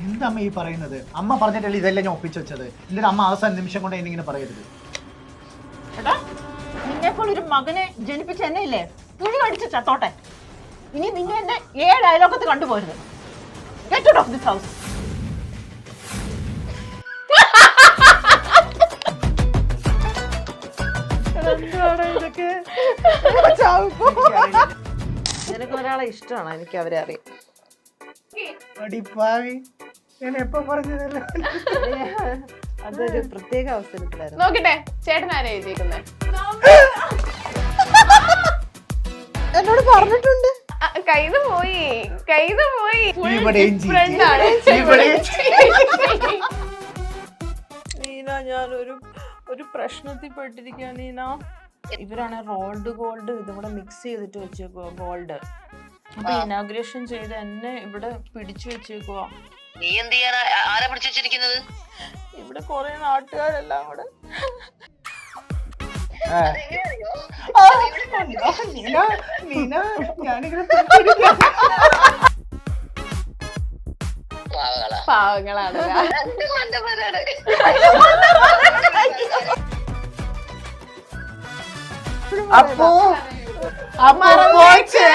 എന്തമ്മ ഈ പറയുന്നത്? അമ്മ പറഞ്ഞിട്ടല്ലേ ഇതെല്ലാം ഞാൻ ഒപ്പിച്ചു വെച്ചത്. എന്നിട്ട് അമ്മ അവസാന നിമിഷം കൊണ്ട് എന്നിങ്ങനെ പറയരുത്. എടാ, നിന്നെപ്പോൾ ഒരു മകനെ ജനിപ്പിച്ച എന്നെ ഇല്ലേ തുണി കടിച്ച് ചത്തോട്ടെ. ഇനി നിന്നെ എന്നെ 7 അയലോകത്ത് കണ്ടുപോരുത്. Get out of this house. നിനക്ക് ഒരാളെ ഇഷ്ടമാണോ? എനിക്ക് അവരെ അറിയാം. ഞാൻ എപ്പോ പറഞ്ഞതല്ലേ? അതൊരു പ്രത്യേക അവസരത്തിലായിരുന്നു. നോക്കട്ടെ ചേട്ടൻ ആരാ എഴുതിയിരിക്കുന്നത്? എന്നോട് പറഞ്ഞിട്ടുണ്ട്. കയ്യിന്ന് പോയി. നീന, ഞാൻ ഒരു പ്രശ്നത്തിൽ പെട്ടിരിക്കുക നീന. ഇവരാണ് റോൾഡ് ഗോൾഡ് ഇതും കൂടെ മിക്സ് ചെയ്തിട്ട് വെച്ചേക്കുവാ. ഗോൾഡ് അപ്പൊ ഇനാഗ്രേഷൻ ചെയ്ത് എന്നെ ഇവിടെ പിടിച്ചു വെച്ചേക്കുവാ. നീ എന്ത് ചെയ്യാനാ? ആരാ പിടിച്ചു വെച്ചിരിക്കുന്നത്? ഇവിടെ കൊറേ നാട്ടുകാരെല്ലാം കൂടെ. പാവങ്ങളാണ്. അപ്പോ പോച്ചേ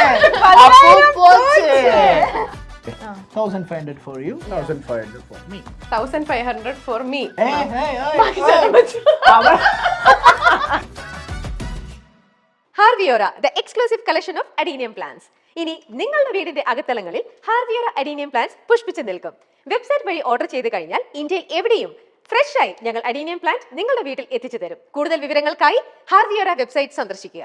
1500 for you, 1500 for me. 1500 for me. ഹാർവിയോറ the exclusive collection of adenium plants. ഇനി നിങ്ങളുടെ വീടിന്റെ അകത്തളങ്ങളിൽ ഹാർവിയോറ അഡീനിയം പ്ലാന്റ്സ് പുഷ്പിച്ചു നിൽക്കും. വെബ്സൈറ്റ് വഴി ഓർഡർ ചെയ്ത് കഴിഞ്ഞാൽ ഇന്ത്യയിൽ എവിടെയും ഫ്രഷ് ആയി ഞങ്ങൾ അഡീനിയം പ്ലാന്റ് നിങ്ങളുടെ വീട്ടിൽ എത്തിച്ചു തരും. കൂടുതൽ വിവരങ്ങൾക്കായി ഹാർവിയോറ വെബ്സൈറ്റ് സന്ദർശിക്കുക.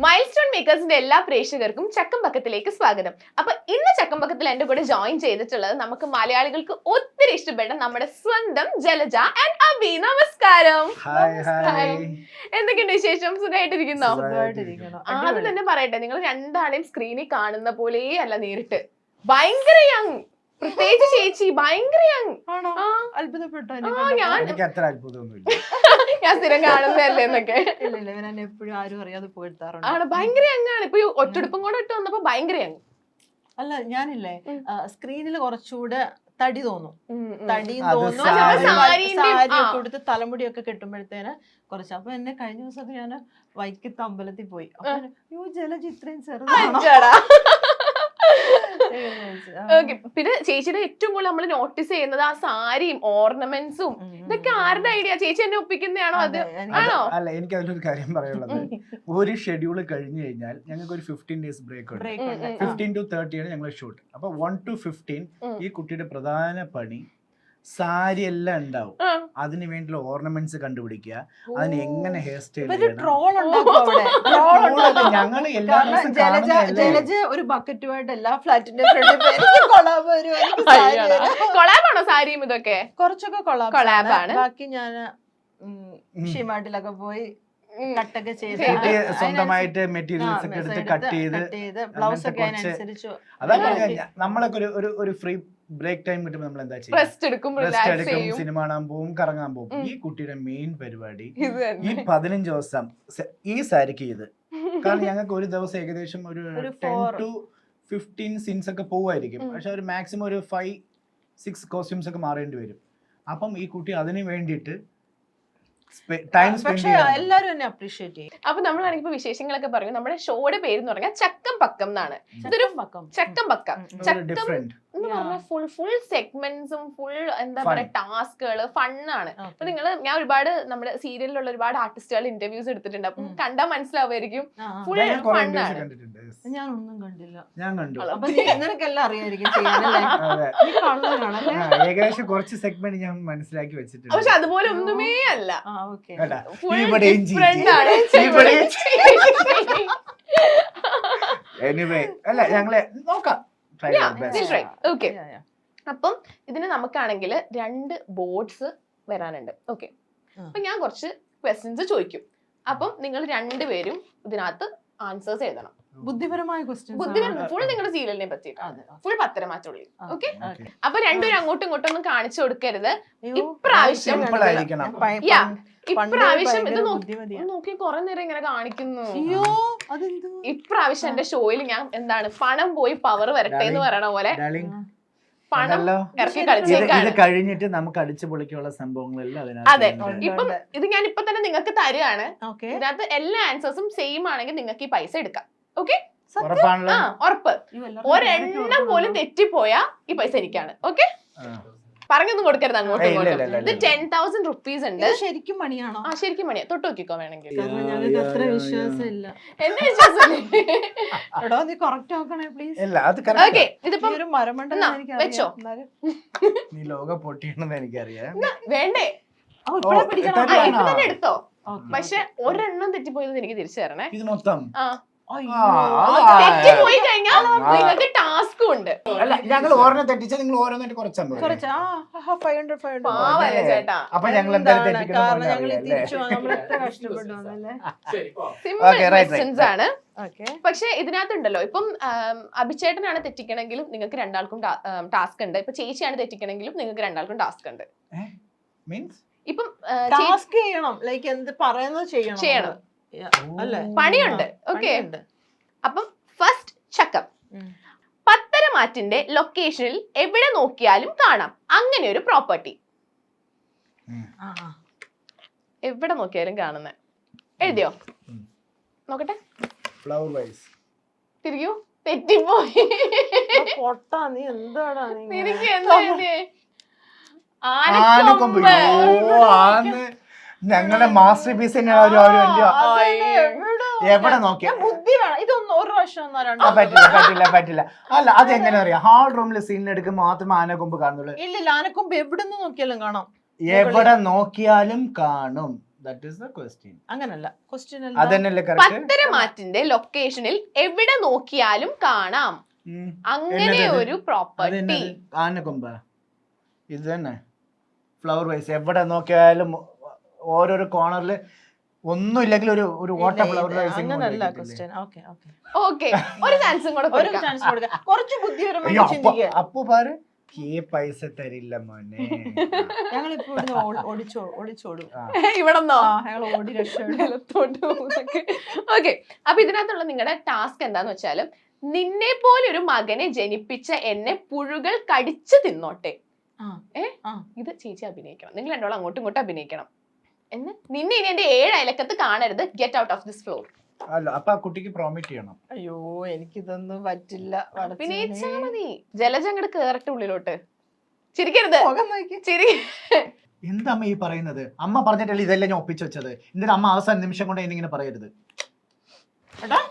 മൈൽ സ്റ്റോൺ മേക്കേഴ്സിന്റെ എല്ലാ പ്രേക്ഷകർക്കും ചക്കംപക്കത്തിലേക്ക് സ്വാഗതം. അപ്പൊ ഇന്ന് ചക്കംപക്കത്തിൽ എന്റെ കൂടെ ജോയിൻ ചെയ്തിട്ടുള്ളത് നമുക്ക് മലയാളികൾക്ക് ഒത്തിരി ഇഷ്ടപ്പെട്ട നമ്മുടെ സ്വന്തം ജലജ ആൻഡ് അബി. നമസ്കാരം. എന്തൊക്കെയുണ്ട് വിശേഷം? സുഖമായിട്ടിരിക്കുന്നോ? ആദ്യം തന്നെ പറയട്ടെ, നിങ്ങൾ രണ്ടാളെയും സ്ക്രീനിൽ കാണുന്ന പോലെ അല്ല നേരിട്ട്. ഭയങ്കര യങ്, പ്രത്യേകിച്ച് ചേച്ചി ഭയങ്കര യങ്. അത്ഭുതപ്പെട്ടോ? ഞാൻ സ്ഥിരം കാണുന്നതല്ലേ എന്നൊക്കെ. എപ്പോഴും ആരും അറിയാതെ പോയിട്ടാറുണ്ട്. ആണ്, ഭയങ്കര യങ് ആണ്. ഇപ്പൊ ഒറ്റടുപ്പം കൂടെ ഇട്ട് വന്നപ്പോ ഭയങ്കര യങ്. അല്ല, ഞാനില്ലേ സ്ക്രീനിൽ കുറച്ചുകൂടെ തടി തോന്നും. തടിയും തോന്നും. സാരിയൊക്കെ കൊടുത്ത് തലമുടിയൊക്കെ കെട്ടുമ്പോഴത്തേന് കുറച്ച്. അപ്പൊ എന്നെ കഴിഞ്ഞ ദിവസം ഞാൻ വൈക്കത്ത് അമ്പലത്തിൽ പോയി. അയ്യോ, ജലജ ഇത്രയും ചെറുതാ. പിന്നെ ചേച്ചിയുടെ ഏറ്റവും കൂടുതൽ നമ്മൾ നോട്ടീസ് ചെയ്യുന്നത് ആ സാരിയും ഓർണമെന്റ്സും. ഇതൊക്കെ ആരുടെ ഐഡിയ? ചേച്ചി എന്നെ ഒപ്പിക്കുന്നതാണോ? അത് ആണോ? അല്ല, എനിക്ക് അതിലൊരു കാര്യം പറയാനുള്ളത്, ഒരു ഷെഡ്യൂൾ കഴിഞ്ഞു കഴിഞ്ഞാൽ ഞങ്ങൾക്ക് ഒരു 15 days ബ്രേക്ക് ഉണ്ട്. 15 to 30 ആണ് ഞങ്ങൾ ഷൂട്ട്. അപ്പൊ 1 to 15 ഈ കുട്ടിയുടെ പ്രധാന പണി സാരി എല്ലാം ഉണ്ടാവും. അതിന് വേണ്ടിയുള്ള ഓർണമെന്റ്സ് കണ്ടുപിടിക്കുക, അതിന് എങ്ങനെ ഹെയർ സ്റ്റൈൽ ഞങ്ങള് എല്ലാ ദിവസം ജലജ ഒരു ബക്കറ്റുമായിട്ട് എല്ലാ ഫ്ലാറ്റിന്റെ കൊളാബാണോ സാരിയും ഇതൊക്കെ? കുറച്ചൊക്കെ കൊളാബാണ്. ബാക്കി ഞാൻ ഷിമാട്ടിലൊക്കെ പോയി കട്ടൊക്കെ ചെയ്ത് സ്വന്തമായിട്ട് മെറ്റീരിയൽസ് ഒക്കെ എടുത്ത് കട്ട് ചെയ്ത് ബ്ലൗസ് ഒക്കെ അതിനനുസരിച്ചു. അതാണ് നമ്മളൊക്കെ ഒരു ഫ്രീ ബ്രേക്ക് ടൈം കിട്ടുമ്പോൾ നമ്മൾ എന്താ ചെയ്യുക? റെസ്റ്റ് എടുക്കും, സിനിമ കാണാൻ പോവും, കറങ്ങാൻ പോവും. ഈ കുട്ടിയുടെ മെയിൻ പരിപാടി ഈ 15 ദിവസം ഈ സാരിക്ക് ചെയ്ത്. കാരണം ഞങ്ങൾക്ക് ഒരു ദിവസം ഏകദേശം ഒരു 10 to 15 സീൻസ് ഒക്കെ പോവായിരിക്കും. പക്ഷെ ഒരു മാക്സിമം ഒരു 5-6 കോസ്റ്റ്യൂംസ് ഒക്കെ മാറേണ്ടി വരും. അപ്പം ഈ കുട്ടി അതിന് വേണ്ടിയിട്ട് പക്ഷെ എല്ലാരും എന്നെ അപ്രീഷിയേറ്റ് ചെയ്യും. അപ്പൊ നമ്മളാണെങ്കിൽ ഇപ്പൊ വിശേഷങ്ങളൊക്കെ പറയും. നമ്മുടെ ഷോയുടെ പേര് എന്ന് പറഞ്ഞാൽ ചക്കം പക്കം എന്നാണ്. ഇതൊരു ചക്കം പക്കം. ചക്കം എന്ന് പറഞ്ഞാൽ ഫുൾ സെഗ്മെന്റ്സും ഫുൾ എന്താ പറയാ ടാസ്കുകള് ഫണ്ണാണ്. അപ്പൊ ഞാൻ ഒരുപാട് നമ്മുടെ സീരിയലിലുള്ള ഒരുപാട് ആർട്ടിസ്റ്റുകൾ ഇന്റർവ്യൂസ് എടുത്തിട്ടുണ്ട്. അപ്പൊ കണ്ടാൽ മനസ്സിലാവുമായിരിക്കും ഫുൾ ഫണ്ണാണ്. ഞാനൊന്നും കണ്ടില്ല. ഞാൻ കണ്ടു. അപ്പൊ നിനക്കെല്ലാം അറിയായിരിക്കും ചെയ്യാനല്ലേ? ഏകദേശം കുറച്ച് സെഗ്മെന്റ് ഞാൻ മനസ്സിലാക്കി വെച്ചിട്ടുണ്ട്. പക്ഷെ അതുപോലെ ഒന്നുമേ അല്ല. അല്ല, ഞങ്ങളെ നോക്കാം. അപ്പം ഇതിന് നമുക്കാണെങ്കിൽ 2 ബോർഡ്സ് വരാനുണ്ട്. ഓക്കെ, അപ്പൊ ഞാൻ കുറച്ച് ക്വസ്റ്റ്യൻസ് ചോദിക്കും. അപ്പം നിങ്ങൾ 2 പേരും ഇതിനകത്ത് ആൻസേഴ്സ് എഴുതണം. ബുദ്ധിപരമായ ക്വസ്റ്റ്യൻസ് ബുദ്ധിപരം ഫുൾ നിങ്ങളുടെ സീരിയലിനെ പറ്റിയിട്ടാണ്, ഫുൾ പത്തര മാറ്റുള്ളി. Okay, Okay. അപ്പൊ രണ്ടുപേരും അങ്ങോട്ടും ഇങ്ങോട്ടും ഒന്നും കാണിച്ചു കൊടുക്കരുത്. ഇപ്രാവശ്യം സിമ്പിൾ ആയിരിക്കണം. ഇപ്രാവശ്യം ഇത് നോക്കി കുറെ നേരം ഇങ്ങനെ കാണിക്കുന്നു. അയ്യോ അതെന്തോ ഇപ്രാവശ്യം എന്റെ ഷോയിൽ ഞാൻ എന്താണ് പണം പോയി പവർ വരട്ടെ എന്ന് പറയണ പോലെ Darling, പണം അതല്ലോ. ഇറക്കി ഇത് കളിച്ചേക്കാണ്. കഴിഞ്ഞിട്ട് നമുക്ക് അടിച്ചു പൊളിക്കാനുള്ള സംഭവങ്ങളെല്ലാം അതെ, അതിനകത്ത് ഇപ്പം ഇത് ഞാൻ ഇപ്പൊ തന്നെ നിങ്ങൾക്ക് തരുകയാണ്. ഓക്കെ ഇതിനകത്ത് എല്ലാ ആൻസേഴ്സും സെയിം ആണെങ്കിൽ നിങ്ങൾക്ക് ഈ പൈസ എടുക്കാം. ഓക്കെ, ഉറപ്പാണല്ലോ. ആ ഉറപ്പ്. ഒരെണ്ണം പോലും തെറ്റിപ്പോയാ ഈ പൈസ എനിക്കാണ്. ഓക്കെ, പറഞ്ഞൊന്നും കൊടുക്കരുത് അങ്ങോട്ടും ഇങ്ങോട്ടും. ഇത് 10,000 റുപ്പീസ് ഉണ്ട്. ശരിക്കും മണിയാണോ? ആ ശരിക്കും മണിയാ, തൊട്ട് നോക്കിക്കോ വേണമെങ്കിൽ. കാരണം ഞങ്ങൾക്ക് അത്ര വിശ്വാസമില്ല. എന്നെ വിശ്വാസമില്ലേ? എടോ നീ കറക്റ്റ് ആക്കണേ പ്ലീസ്. ഇല്ല അത് correct ഓക്കെ, ആ. ഇതിപ്പം ഒരു മരമണ്ടൻ എന്നാ, എനിക്ക് വെച്ചോ. നീ ലോക പൊട്ടിയണെന്ന് എനിക്കറിയാം. വേണ്ടേ? പിടിക്കണം. ആ, ഇപ്പൊ തന്നെ എടുത്തോ. Okay. പക്ഷെ ഒരെണ്ണം തെറ്റിപ്പോയത് എനിക്ക് തിരിച്ചു തരണേ. ഇത് മൊത്തം ആ, അയ്യോ. തെറ്റിപ്പോയി കഴിഞ്ഞാൽ നിങ്ങൾക്ക് ടാസ്കും ഉണ്ട്. അല്ല, ഞങ്ങൾ ഓരോന്ന് തെറ്റിച്ചാൽ നിങ്ങൾ ഓരോന്നായിട്ട് കുറച്ചാൽ മതി. കുറച്ച് 500 പാവല്ലേ ചേട്ടാ, അപ്പൊ ഞങ്ങൾ എന്തായാലും കാരണം തെറ്റിക്കണം ഞങ്ങൾ തിരിച്ചു നമ്മൾ എത്ര കഷ്ടപ്പെട്ടു വന്നല്ലേ. സിമ്പിൾ Okay, right, ക്വസ്റ്റ്യൻസ് ആണ്. ഓക്കെ പക്ഷെ ഇതിനകത്തുണ്ടല്ലോ, ഇപ്പം അഭിചേട്ടനാണ് തെറ്റിക്കണമെങ്കിലും നിങ്ങൾക്ക് രണ്ടാൾക്കും ടാസ്ക് ഉണ്ട്. ഇപ്പൊ ചേച്ചിയാണ് തെറ്റിക്കണമെങ്കിലും നിങ്ങൾക്ക് രണ്ടാൾക്കും ടാസ്ക് ഉണ്ട്. മീൻസ് ഇപ്പം ടാസ്ക് ചെയ്യണം, ലൈക്ക് എന്ത് പറയുന്നത് ചെയ്യണം. അല്ലേ? പണിയുണ്ട്. ഓക്കെ, അപ്പം ഫസ്റ്റ് ചക്കം. പത്തരമാറ്റിന്റെ ലൊക്കേഷനിൽ എവിടെ നോക്കിയാലും കാണാം അങ്ങനെ ഒരു പ്രോപ്പർട്ടി. എവിടെ നോക്കിയാലും കാണുന്ന എഴുതിയോ? നോക്കട്ടെ, ഫ്ലവർ വൈസ്. തിരികൂ. തെറ്റിപ്പോയി. പൊട്ടാ നീ എന്താടാ നീ തിരികെ എന്താ എഴുതിയേ? ആനക്കൊമ്പ്. ഓ, ആന്ന് ഞങ്ങളുടെ മാസ്റ്റർ പീസ് എവിടെ നോക്കിയാ ബുദ്ധി വേണം. ഇതൊന്നും ഒരു പ്രാവശ്യം പറ്റില്ല. അല്ല, അത് എങ്ങനെ അറിയാം? ഹാൾ റൂമിൽ സീൻ എടുക്കുമ്പോൾ മാത്രമേ ആനക്കൊമ്പ് കാണുള്ളൂ. ഇല്ല, ആനക്കൊമ്പ് എവിടെ നിന്ന് നോക്കിയാലും കാണാം. എവിടെ നോക്കിയാലും കാണും. That is the question. അങ്ങനല്ല ക്വസ്റ്റ്യൻ. അതന്നെയല്ലേ കറക്റ്റ്? പത്തരമാറ്റിന്റെ ലൊക്കേഷനിൽ എവിടെ നോക്കിയാലും കാണാം അങ്ങനെ ഒരു പ്രോപ്പർട്ടി. ആനക്കൊമ്പ് ഇത് തന്നെ. ഫ്ലവർ വൈസ് എവിടെ നോക്കിയാലും ഓരോരോ കോർണറിൽ ഒന്നും ഇല്ലെങ്കിൽ ഒരു ഓട്ട ഫ്ലവർ വൈസ്. അങ്ങനല്ല ക്വസ്റ്റ്യൻ. ഓക്കെ ഓക്കെ ഓക്കെ, ഒരു ചാൻസും കൂടെ ഒരു കൊടുക്കാം. ചാൻസ് കൊടുക്കാം. കുറച്ച് ബുദ്ധിപരമായി ചിന്തിക്കുക. അപ്പു പാര് ഈ പൈസ തരില്ല മോനെ. ഞങ്ങളിപ്പോ ഇവിടുന്ന് ഒളിച്ചോടും. ഇവിടെന്നോ? ഞങ്ങൾ ഓടി രക്ഷപ്പെട്ടു. ഓക്കെ, അപ്പൊ ഇതിനകത്തുള്ള നിങ്ങളുടെ ടാസ്ക് എന്താന്ന് വെച്ചാല്, നിന്നെ പോലെ ഒരു മകനെ ജനിപ്പിച്ച എന്നെ പുഴുകൾ കടിച്ചു തിന്നോട്ടെ. ഇത് ചേച്ചി അഭിനയിക്കണം. നിങ്ങൾ രണ്ടോളം അങ്ങോട്ടും ഇങ്ങോട്ടും അഭിനയിക്കണം. എന്ന് നിന്നെ ഇനി എന്റെ 7 അയലക്കത്ത് കാണരുത്. Get out of this floor. അല്ല, അപ്പൊ ആ കുട്ടിക്ക് പ്രോമിറ്റ് ചെയ്യണം. അയ്യോ എനിക്കിതൊന്നും പറ്റില്ല. അഭിനയിച്ചാ മതി. ജലജ അങ്ങോട്ട് കേറട്ടെ ഉള്ളിലോട്ട്. ചിരിക്കരുത്, ചിരി. എന്താ അമ്മ ഈ പറയുന്നത്? അമ്മ പറഞ്ഞിട്ടല്ലേ ഇതെല്ലാം ഞാൻ ഒപ്പിച്ചു വെച്ചത്. എന്തിനാ അമ്മ അവസാന നിമിഷം കൊണ്ട് എന്നിങ്ങനെ പറയരുത്? എടാ,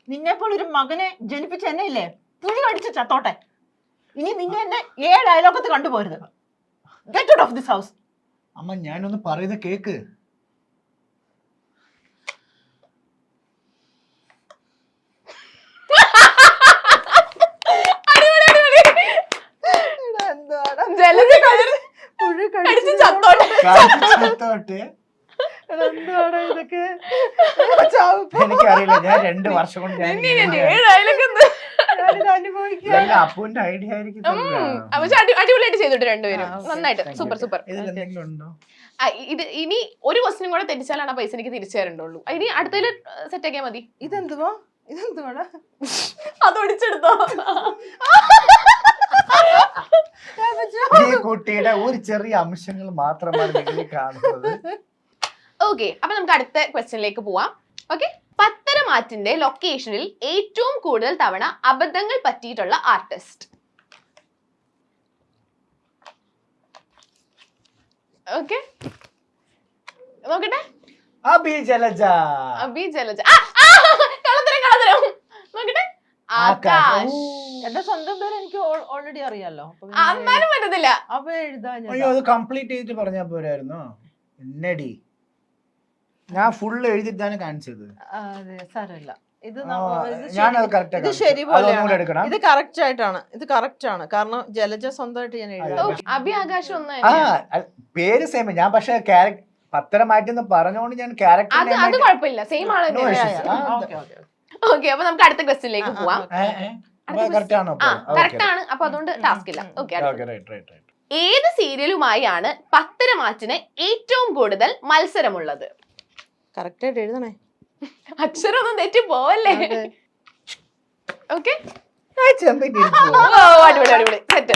നിന്നെ പോലെ ഒരു മകനെ ജനിപ്പിച്ച എന്നെ ഇല്ലേ പുഴു കടിച്ച് ചത്തോട്ടെ. ഇനി നിന്നെ എന്നെ 7 അയലോക്കത്ത് കണ്ടുപോരുത്. Get out of this house. അമ്മ ഞാനൊന്ന് പറയുന്നത് കേക്ക്. ജലജ പുഴു കടിച്ച് ചത്തോട്ടെ. ചത്തോട്ടെ. എന്താണ് ഇതൊക്കെ? എനിക്കറിയില്ല. ഞാൻ 2 വർഷം കൊണ്ട് ഞാൻ അപ്പുവിന്റെ ഐഡിയ ആയിരിക്കും. അടിപൊളിയായിട്ട് ചെയ്തിട്ട് രണ്ടുപേരും നന്നായിട്ട്. Super super. ഇതിലെന്തെങ്കിലും ഉണ്ടോ? ഇത് ഇനി ഒരു ക്വസ്റ്റിനും കൂടെ തെറ്റിച്ചാലാണ് ആ പൈസ എനിക്ക് തിരിച്ചു തരണ്ടുള്ളൂ. ഇനി അടുത്തതിൽ സെറ്റ് ആക്കിയാൽ മതി. ഇതെന്തുവാ? അത് ഒടിച്ചെടുത്തോ? ഈ കുട്ടിയുടെ ഒരു ചെറിയ അംശങ്ങൾ മാത്രമാണ് നിങ്ങൾ കാണുന്നത്. ഓക്കെ, അപ്പൊ നമുക്ക് അടുത്ത ക്വസ്റ്റ്യനിലേക്ക് പോവാം. ഓക്കെ, പത്തരമാറ്റിന്റെ ലൊക്കേഷനിൽ ഏറ്റവും കൂടുതൽ തവണ അബദ്ധങ്ങൾ പറ്റിയിട്ടുള്ള ആർട്ടിസ്റ്റ്. ഓക്കെ, നോക്കട്ടെ. അബി ജലജ. കളത്തരം നോക്കട്ടെ. ആകാശ്. എന്റെ സ്വന്തം പേര് എനിക്ക് ഓൾറെഡി അറിയാലോ. അന്നാലും പറ്റത്തില്ല. അപ്പൊ എഴുതാൻ അയ്യോ, അത് കംപ്ലീറ്റ് ചെയ്തിട്ട് പറഞ്ഞാ പോരായിരുന്നോ? എന്നടി ഞാൻ ഫുള്ള് എഴുതിട്ടാണ് കാണിച്ചത്. സാരമില്ല. ഇത് ഇത് ശരി പോലെയാണ്. ഇത് കറക്റ്റ് ആയിട്ടാണ്. ഇത് കറക്റ്റ് ആണ്. കാരണം ജലജ സ്വന്തമായിട്ട് ഞാൻ എഴുതി. അഭി ആകാശ് ഒന്ന് പേര് സെയിം. ഞാൻ പക്ഷെ പത്തരമാറ്റെന്ന് പറഞ്ഞോണ്ട് ഞാൻ അത് കുഴപ്പമില്ല. സെയിം ആണ്. ഓക്കെ, അപ്പൊ നമുക്ക് അടുത്ത ക്വസ്റ്റ്യനിലേക്ക് പോവാം. കറക്റ്റ് ആണോ? കറക്റ്റ് ആണ്, അപ്പൊ അതുകൊണ്ട് ടാസ്ക് ഇല്ല. Okay, right. ഏത് സീരിയലുമായാണ് പത്തരമാറ്റിന് ഏറ്റവും കൂടുതൽ മത്സരമുള്ളത്? കറക്റ്റ് ആയിട്ട് എഴുതണേ. അക്ഷരമൊന്നും തെറ്റി പോവല്ലേ? ഓക്കെ, അടിപൊളി സെറ്റ്.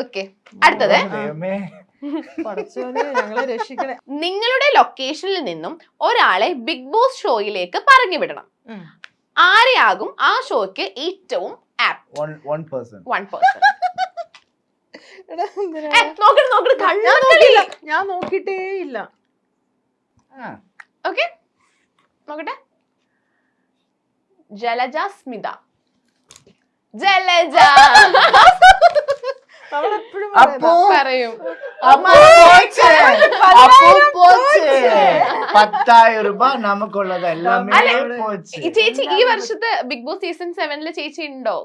ഓക്കെ, അടുത്തത്. ഞങ്ങളെ രക്ഷിക്കണേ. നിങ്ങളുടെ ലൊക്കേഷനിൽ നിന്നും ഒരാളെ ബിഗ് ബോസ് ഷോയിലേക്ക് പറഞ്ഞു വിടണം. ആരെയാകും ആ ഷോയ്ക്ക് ഏറ്റവും ആപ്റ്റ്? 1%. 1%. ഞാൻ നോക്കിട്ടേ ഇല്ല. ഓക്കെ, നോക്കട്ടെ. ജലജ സ്മിത. ജലജ പറയും. 10,000 രൂപ നമുക്കുള്ളത് എല്ലാമേ പോച്ച്. ചേച്ചി ഈ വർഷത്തെ ബിഗ് ബോസ് സീസൺ 7 ചേച്ചി ഉണ്ടോ?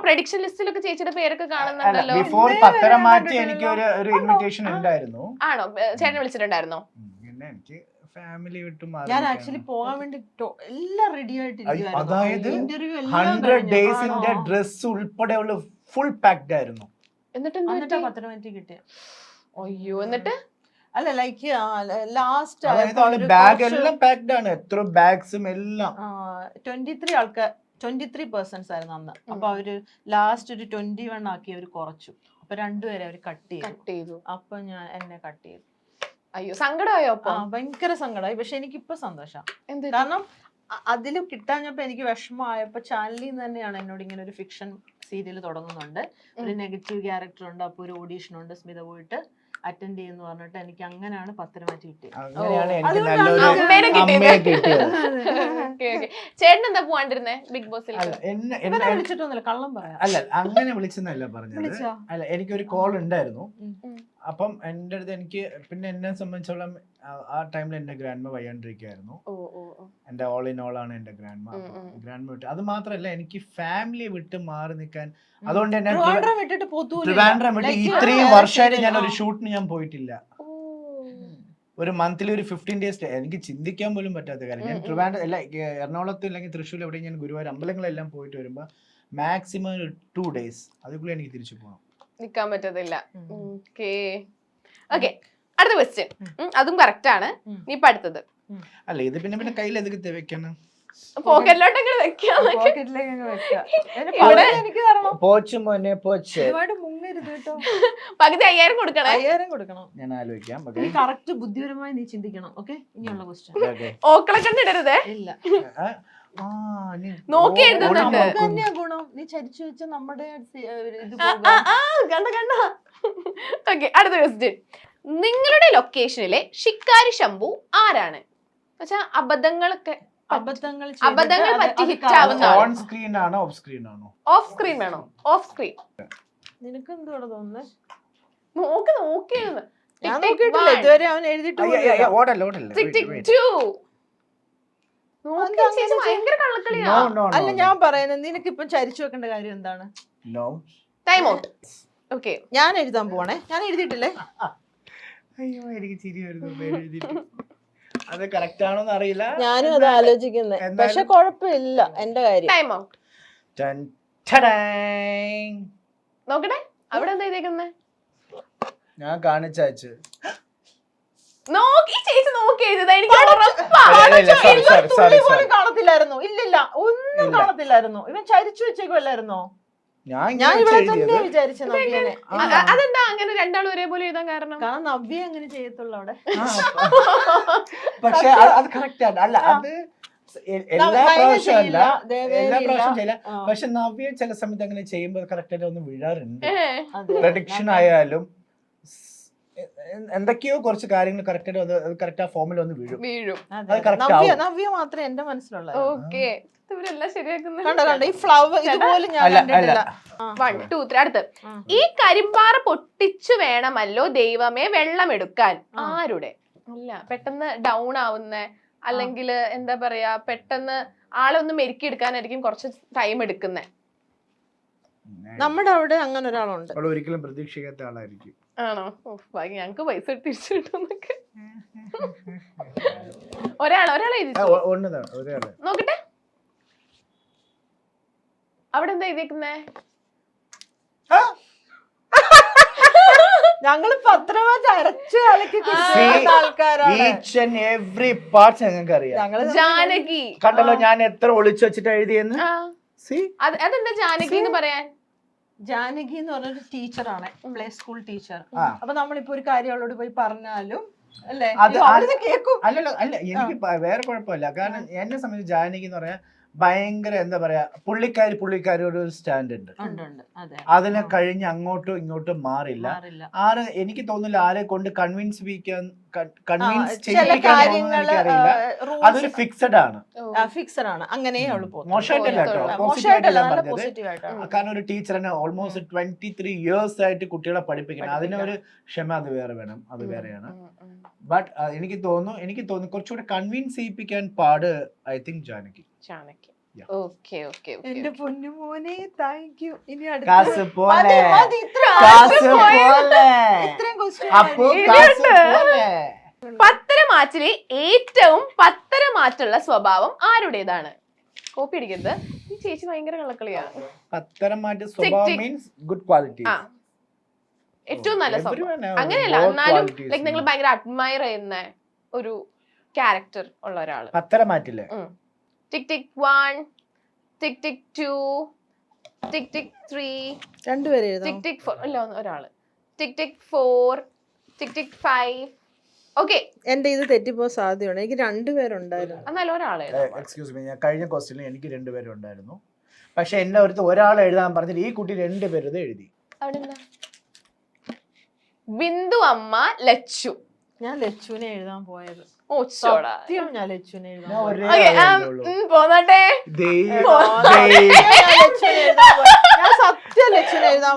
പ്രഡിക്ഷൻ ലിസ്റ്റിലൊക്കെ ചേച്ചിയുടെ പേരൊക്കെ കാണുന്നുണ്ടല്ലോ. ബിഫോർ പത്തരമാറ്റി എനിക്ക് ഒരു ഇൻവിറ്റേഷൻ ഉണ്ടായിരുന്നു. ആണോ? ചേട്ടനെ വിളിച്ചിട്ടുണ്ടായിരുന്നോ? പിന്നെ എനിക്ക് ഫാമിലി വിട്ടു ഞാൻ ആക്ച്വലി പോകാൻ വേണ്ടി എല്ലാം റെഡി ആയിട്ടിരിക്കുകയായിരുന്നു. അതായത് ഇന്റർവ്യൂ 100 ഡേയ്സിന്റെ ഡ്രസ് ഉൾപ്പെടെയുള്ള ഫുൾ പാക്ഡ് ആയിരുന്നു. എന്നിട്ട് പത്തനംതിട്ട കിട്ടിയ. അയ്യോ, എന്നിട്ട് അല്ല ലൈക്ക് ലാസ്റ്റ് ബാഗ് എല്ലാം പാക്ഡ് ആണ്. എത്ര ബാഗ്സും എല്ലാം 23 പേഴ്സൺസ് ആയിരുന്നു അന്ന്. അപ്പൊ അവര് ലാസ്റ്റ് ഒരു 21 ആക്കി അവര് കുറച്ചു. അപ്പൊ രണ്ടുപേരെ അവര് കട്ട് ചെയ്തു. അപ്പൊ ഞാൻ എന്നെ കട്ട് ചെയ്തു. അയ്യോ, സങ്കടമായോ? അപ്പൊ ഭയങ്കര സങ്കടമായി. പക്ഷെ എനിക്കിപ്പോ സന്തോഷം. കാരണം അതിലും കിട്ടാഞ്ഞപ്പോ എനിക്ക് വിഷമമായപ്പോ ചാനലിൽ നിന്ന് തന്നെയാണ് എന്നോട് ഇങ്ങനെ ഒരു ഫിക്ഷൻ സീരിയൽ തുടങ്ങുന്നുണ്ട്, ഒരു നെഗറ്റീവ് ക്യാരക്ടർ ഉണ്ട്, അപ്പൊ ഒരു ഓഡീഷൻ ഉണ്ട്, സ്മിത പോയിട്ട് അറ്റൻഡ് ചെയ്യുന്നു പറഞ്ഞിട്ട് എനിക്ക് അങ്ങനെയാണ് പത്തരമാറ്റി കിട്ടിയത്. ചേട്ടൻ എന്താ പോവാണ്ടിരുന്നേ ബിഗ് ബോസിൽ? വിളിച്ചിട്ടൊന്നുമില്ല, കള്ളം പറയാം. അല്ല, അങ്ങനെ വിളിച്ചെന്നല്ല പറഞ്ഞത്. അല്ല, എനിക്കൊരു കോൾ ഉണ്ടായിരുന്നു. അപ്പം എന്റെ അടുത്ത് എനിക്ക് പിന്നെ എന്നെ സംബന്ധിച്ചോളം ആ ടൈമിൽ എന്റെ ഗ്രാൻഡ്മ വയ്യാണ്ടിരിക്കുകയായിരുന്നു. എന്റെ ഓൾ ഇൻ ഓൾ ആണ് എന്റെ ഗ്രാൻഡ്മ വിട്ട്. അത് മാത്രല്ല, എനിക്ക് ഫാമിലി വിട്ട് മാറി നിൽക്കാൻ, അതുകൊണ്ട് തന്നെ ട്രിവാൻഡ്രം വിട്ട് ഇത്രയും വർഷമായിട്ട് ഞാൻ ഒരു ഷൂട്ടിന് ഞാൻ പോയിട്ടില്ല. ഒരു മന്ത്ലി ഒരു 15 days എനിക്ക് ചിന്തിക്കാൻ പോലും പറ്റാത്ത കാര്യം. ഞാൻ ട്രിവാൻഡ്രം അല്ല, എറണാകുളത്ത് അല്ലെങ്കിൽ തൃശ്ശൂർ എവിടെ ഞാൻ ഗുരുവായൂർ അമ്പലങ്ങളെല്ലാം പോയിട്ട് വരുമ്പോ മാക്സിമം 2 days അതുക്കുള്ള എനിക്ക് തിരിച്ചു പോകണം, നിക്കാൻ പറ്റത്തില്ല. ഓക്കെ, അടുത്ത ക്വസ്റ്റ്യൻ. അതും കറക്റ്റ് ആണ്. നീ ഇപ്പൊ അടുത്തത്. അല്ല, ഇത് പിന്നെ കയ്യിൽ എതൊക്കെ വെക്കണം? പോക്കറ്റിലോട്ട് പകുതി 5,000 കൊടുക്കണം. 5,000 കൊടുക്കണം. ഞാൻ ആലോചിക്കാം. കറക്റ്റ് ബുദ്ധിപരമായി നീ ചിന്തിക്കണം. ഓക്കെ, ഇനിയുള്ള ക്വസ്റ്റ്യൻ. ഓക്കളെ കണ്ടിടരുതേ. ഇല്ല, നോക്കി എഴുതുന്നുണ്ട്. തന്നെയാ ഗുണം. നീ ചരിച്ചു വെച്ച നമ്മുടെ കണ്ട. ഓക്കെ, അടുത്ത ക്വസ്റ്റ്യൻ. നിങ്ങളുടെ ലൊക്കേഷനിലെ ഷിക്കാരി ശംഭു ആരാണ്? അബദ്ധങ്ങൾ പറ്റി ഹിറ്റ് ആവുന്ന ഓൺ സ്ക്രീൻ ആണോ ഓഫ് സ്ക്രീൻ ആണോ? ഓഫ് സ്ക്രീൻ വേണോ? Of screen. നിനക്ക് എന്തുവാണ് തോന്നുന്നത്? നോക്കിയിരുന്നു. ഞാൻ നോക്കിയിട്ടില്ല ഇതുവരെ. അവൻ എഴുതിട്ട് അല്ല, ഞാൻ പറയുന്നത് നിനക്കിപ്പം ചരിച്ചു വെക്കേണ്ട കാര്യം എന്താണ്? Time out. ഓക്കെ, ഞാൻ എഴുതാൻ പോവാണേ. ഞാൻ എഴുതിയിട്ടില്ലേ? അയ്യോ, എനിക്ക് ചിരി വരുന്നു. അത് കറക്റ്റ് ആണോന്ന് അറിയില്ല. ഞാനും അത് ആലോചിക്കുന്നത്. പക്ഷെ കുഴപ്പമില്ല എന്റെ കാര്യം. Time out. നോക്കട്ടെ, അവിടെ എന്താ എഴുതിയേക്കുന്നത്? ഞാൻ കാണിച്ചു നോക്കി ചേച്ചി നോക്കി എഴുതുന്നത്. എനിക്ക് കാണത്തില്ലായിരുന്നു. ഇല്ലില്ല, ഒന്നും കാണത്തില്ലായിരുന്നു. ഇവൻ ചരിച്ചു വെച്ചേക്കുമല്ലായിരുന്നോ? ഞാൻ ഇവിടെ തന്നെ വിചാരിച്ച നവ്യനെ. അതെന്താ അങ്ങനെ രണ്ടാളും ഒരേപോലെ എഴുതാൻ കാരണം? കാരണം നവ്യ അങ്ങനെ ചെയ്യത്തുള്ളൂ അവിടെ. പക്ഷെ അത് കറക്റ്റ് ആണ്. അല്ല, അത് എല്ലാ പ്രാവശ്യം ചെയ്യില്ല. പക്ഷെ നവ്യ ചില സമയത്ത് അങ്ങനെ ചെയ്യുമ്പോൾ കറക്റ്റ് ആയിട്ട് ഒന്ന് വീഴാറുണ്ട്. പ്രഡിക്ഷൻ ആയാലും എന്തൊക്കെയോ കുറച്ച് കാര്യങ്ങൾ കറക്റ്റ് ആയിട്ട് കറക്റ്റ് ആ ഫോമിൽ ഒന്ന് വീഴും. നവ്യ മാത്രമേ എന്റെ മനസ്സിലുള്ള. ഓക്കെ, ഇവരെല്ലാം ശരിയാക്കുന്നു. ഈ ഫ്ലവർ ഇതുപോലെ ഞാൻ കണ്ടിട്ടില്ല. 1 2 3. അടുത്ത്. ഈ കരിമ്പാറ പൊട്ടിച്ചു വേണമല്ലോ ദൈവമേ വെള്ളം എടുക്കാൻ. ആരുടെ? അല്ല, പെട്ടെന്ന് ഡൗൺ ആവുന്ന, അല്ലെങ്കിൽ എന്താ പറയാ, പെട്ടെന്ന് ആളെ ഒന്ന് മെരുക്കി എടുക്കാനായിരിക്കും കുറച്ച് ടൈം എടുക്കുന്നേ. നമ്മുടെ അവിടെ അങ്ങനെ ഒരാളുണ്ട്. ഒരിക്കലും പ്രതീക്ഷിക്കാത്ത ആളായിരിക്കും. ആണോ? ഞങ്ങക്ക് പൈസ തിരിച്ചു കിട്ടുന്നൊക്കെ. ഒരാളെ ഒന്നതാണ് ഒരാള്. നോക്കട്ടെ, അവിടെ എന്താ എഴുതിയേക്കുന്നേ? ഞങ്ങള് പത്രമായിട്ട് അരച്ച് കലക്കി കുടിക്കുന്ന ആൾക്കാരാണ്. Each and every part ഞങ്ങൾക്ക് അറിയാം. ഞങ്ങള് ജാനകി. കണ്ടല്ലോ ഞാൻ എത്ര ഒളിച്ചു വെച്ചിട്ട് എഴുതിയെന്ന്. ആ, അതെന്താ ജാനകി എന്ന് പറയാൻ? ജാനകി എന്ന് പറഞ്ഞൊരു ടീച്ചറാണ്, പ്ലേ സ്കൂൾ ടീച്ചർ. ആ. അപ്പൊ നമ്മളിപ്പോ ഒരു കാര്യം അവളോട് പോയി പറഞ്ഞാലും അല്ലേ അത് അവളിത് കേക്കും. അല്ലല്ലോ, അല്ല എനിക്ക് വേറെ കുഴപ്പമില്ല. കാരണം എന്നെ സംബന്ധിച്ച് ജാനകി എന്ന് പറയാ ഭയങ്കര എന്താ പറയാ, പുള്ളിക്കാരിയുടെ ഒരു സ്റ്റാൻഡ് ഉണ്ട്. അതിനെ കഴിഞ്ഞ് അങ്ങോട്ടും ഇങ്ങോട്ടും മാറില്ല. എനിക്ക് തോന്നുന്നില്ല ആരെ കൊണ്ട് കൺവിൻസ് ചെയ്യിപ്പിക്കാൻ എനിക്കറിയില്ല. അതൊരു ഫിക്സഡ് ആണ്. ഫിക്സഡ് ആണ്, അങ്ങനെ അവള് മോശമായിട്ടല്ല കേട്ടോ, പോസിറ്റീവായിട്ടല്ല പറഞ്ഞത്. കാരണം ഒരു ടീച്ചറിനെ ഓൾമോസ്റ്റ് 23 years ആയിട്ട് കുട്ടികളെ പഠിപ്പിക്കണം. അതിനൊരു ക്ഷമ അത് വേറെ വേണം, അത് വേറെയാണ്. ബട്ട് എനിക്ക് തോന്നുന്നു കുറച്ചുകൂടെ കൺവിൻസ് ചെയ്യിപ്പിക്കാൻ പാട് I think Janaki. Okay okay. എന്റെ പൊന്നുമോനെ താങ്ക് യു. ഇനി കാസ് പോലെ പത്തരമാറ്റിലെ ഏറ്റവും പത്തരമാറ്റുള്ള സ്വഭാവം ആരുടേതാണ്? കോപ്പി അടിക്കരുത്, ഈ ചേച്ചി ഭയങ്കര കള്ളക്കളിയാണ്. പത്തരമാറ്റ് സ്വഭാവം മീൻസ് ഗുഡ് ക്വാളിറ്റി. ഏറ്റവും നല്ല സ്വഭാവം അങ്ങനെയല്ല, എന്നാലും ലൈക് നിങ്ങൾ ഭയങ്കര അഡ്മയർ ചെയ്യുന്ന ഒരു ക്യാരക്ടർ ഉള്ള ഒരാള്. പത്തരമാറ്റില്ലേ? ടിക് ടിക് 1, ടിക് ടിക് 2, ടിക് ടിക് 3, രണ്ടുപേരെ ടിക് ടിക് 4, അല്ല ഒരാള്, ടിക് ടിക് 4, ടിക് ടിക് 5. ഓക്കെ, എന്റെ ഇത് തെറ്റിപ്പോ സാധ്യതയുണ്ട്. എനിക്ക് രണ്ടുപേരുണ്ടായിരുന്നു. എന്നാലും ഒരാളെ എക്സ്ക്യൂസ് മീ, ഞാൻ കഴിഞ്ഞ ക്വസ്റ്റ്യനിൽ എനിക്ക് 2 പേരുണ്ടായിരുന്നു. പക്ഷെ എന്നെ ഒരുത്ത് ഒരാൾ എഴുതാൻ പറഞ്ഞിട്ട് ഈ കുട്ടി 2 പേര് എഴുതി. അവിടെ എന്താ? ബിന്ദു അമ്മ ലച്ചു. ഞാൻ ലച്ചുവിനെ എഴുതാൻ പോയത്. സത്യം ഞാൻ ലച്ചുവിനെ എഴുതാൻ പോന്നട്ടെ. ഞാൻ സത്യം ലച്ചുവിനെ എഴുതാൻ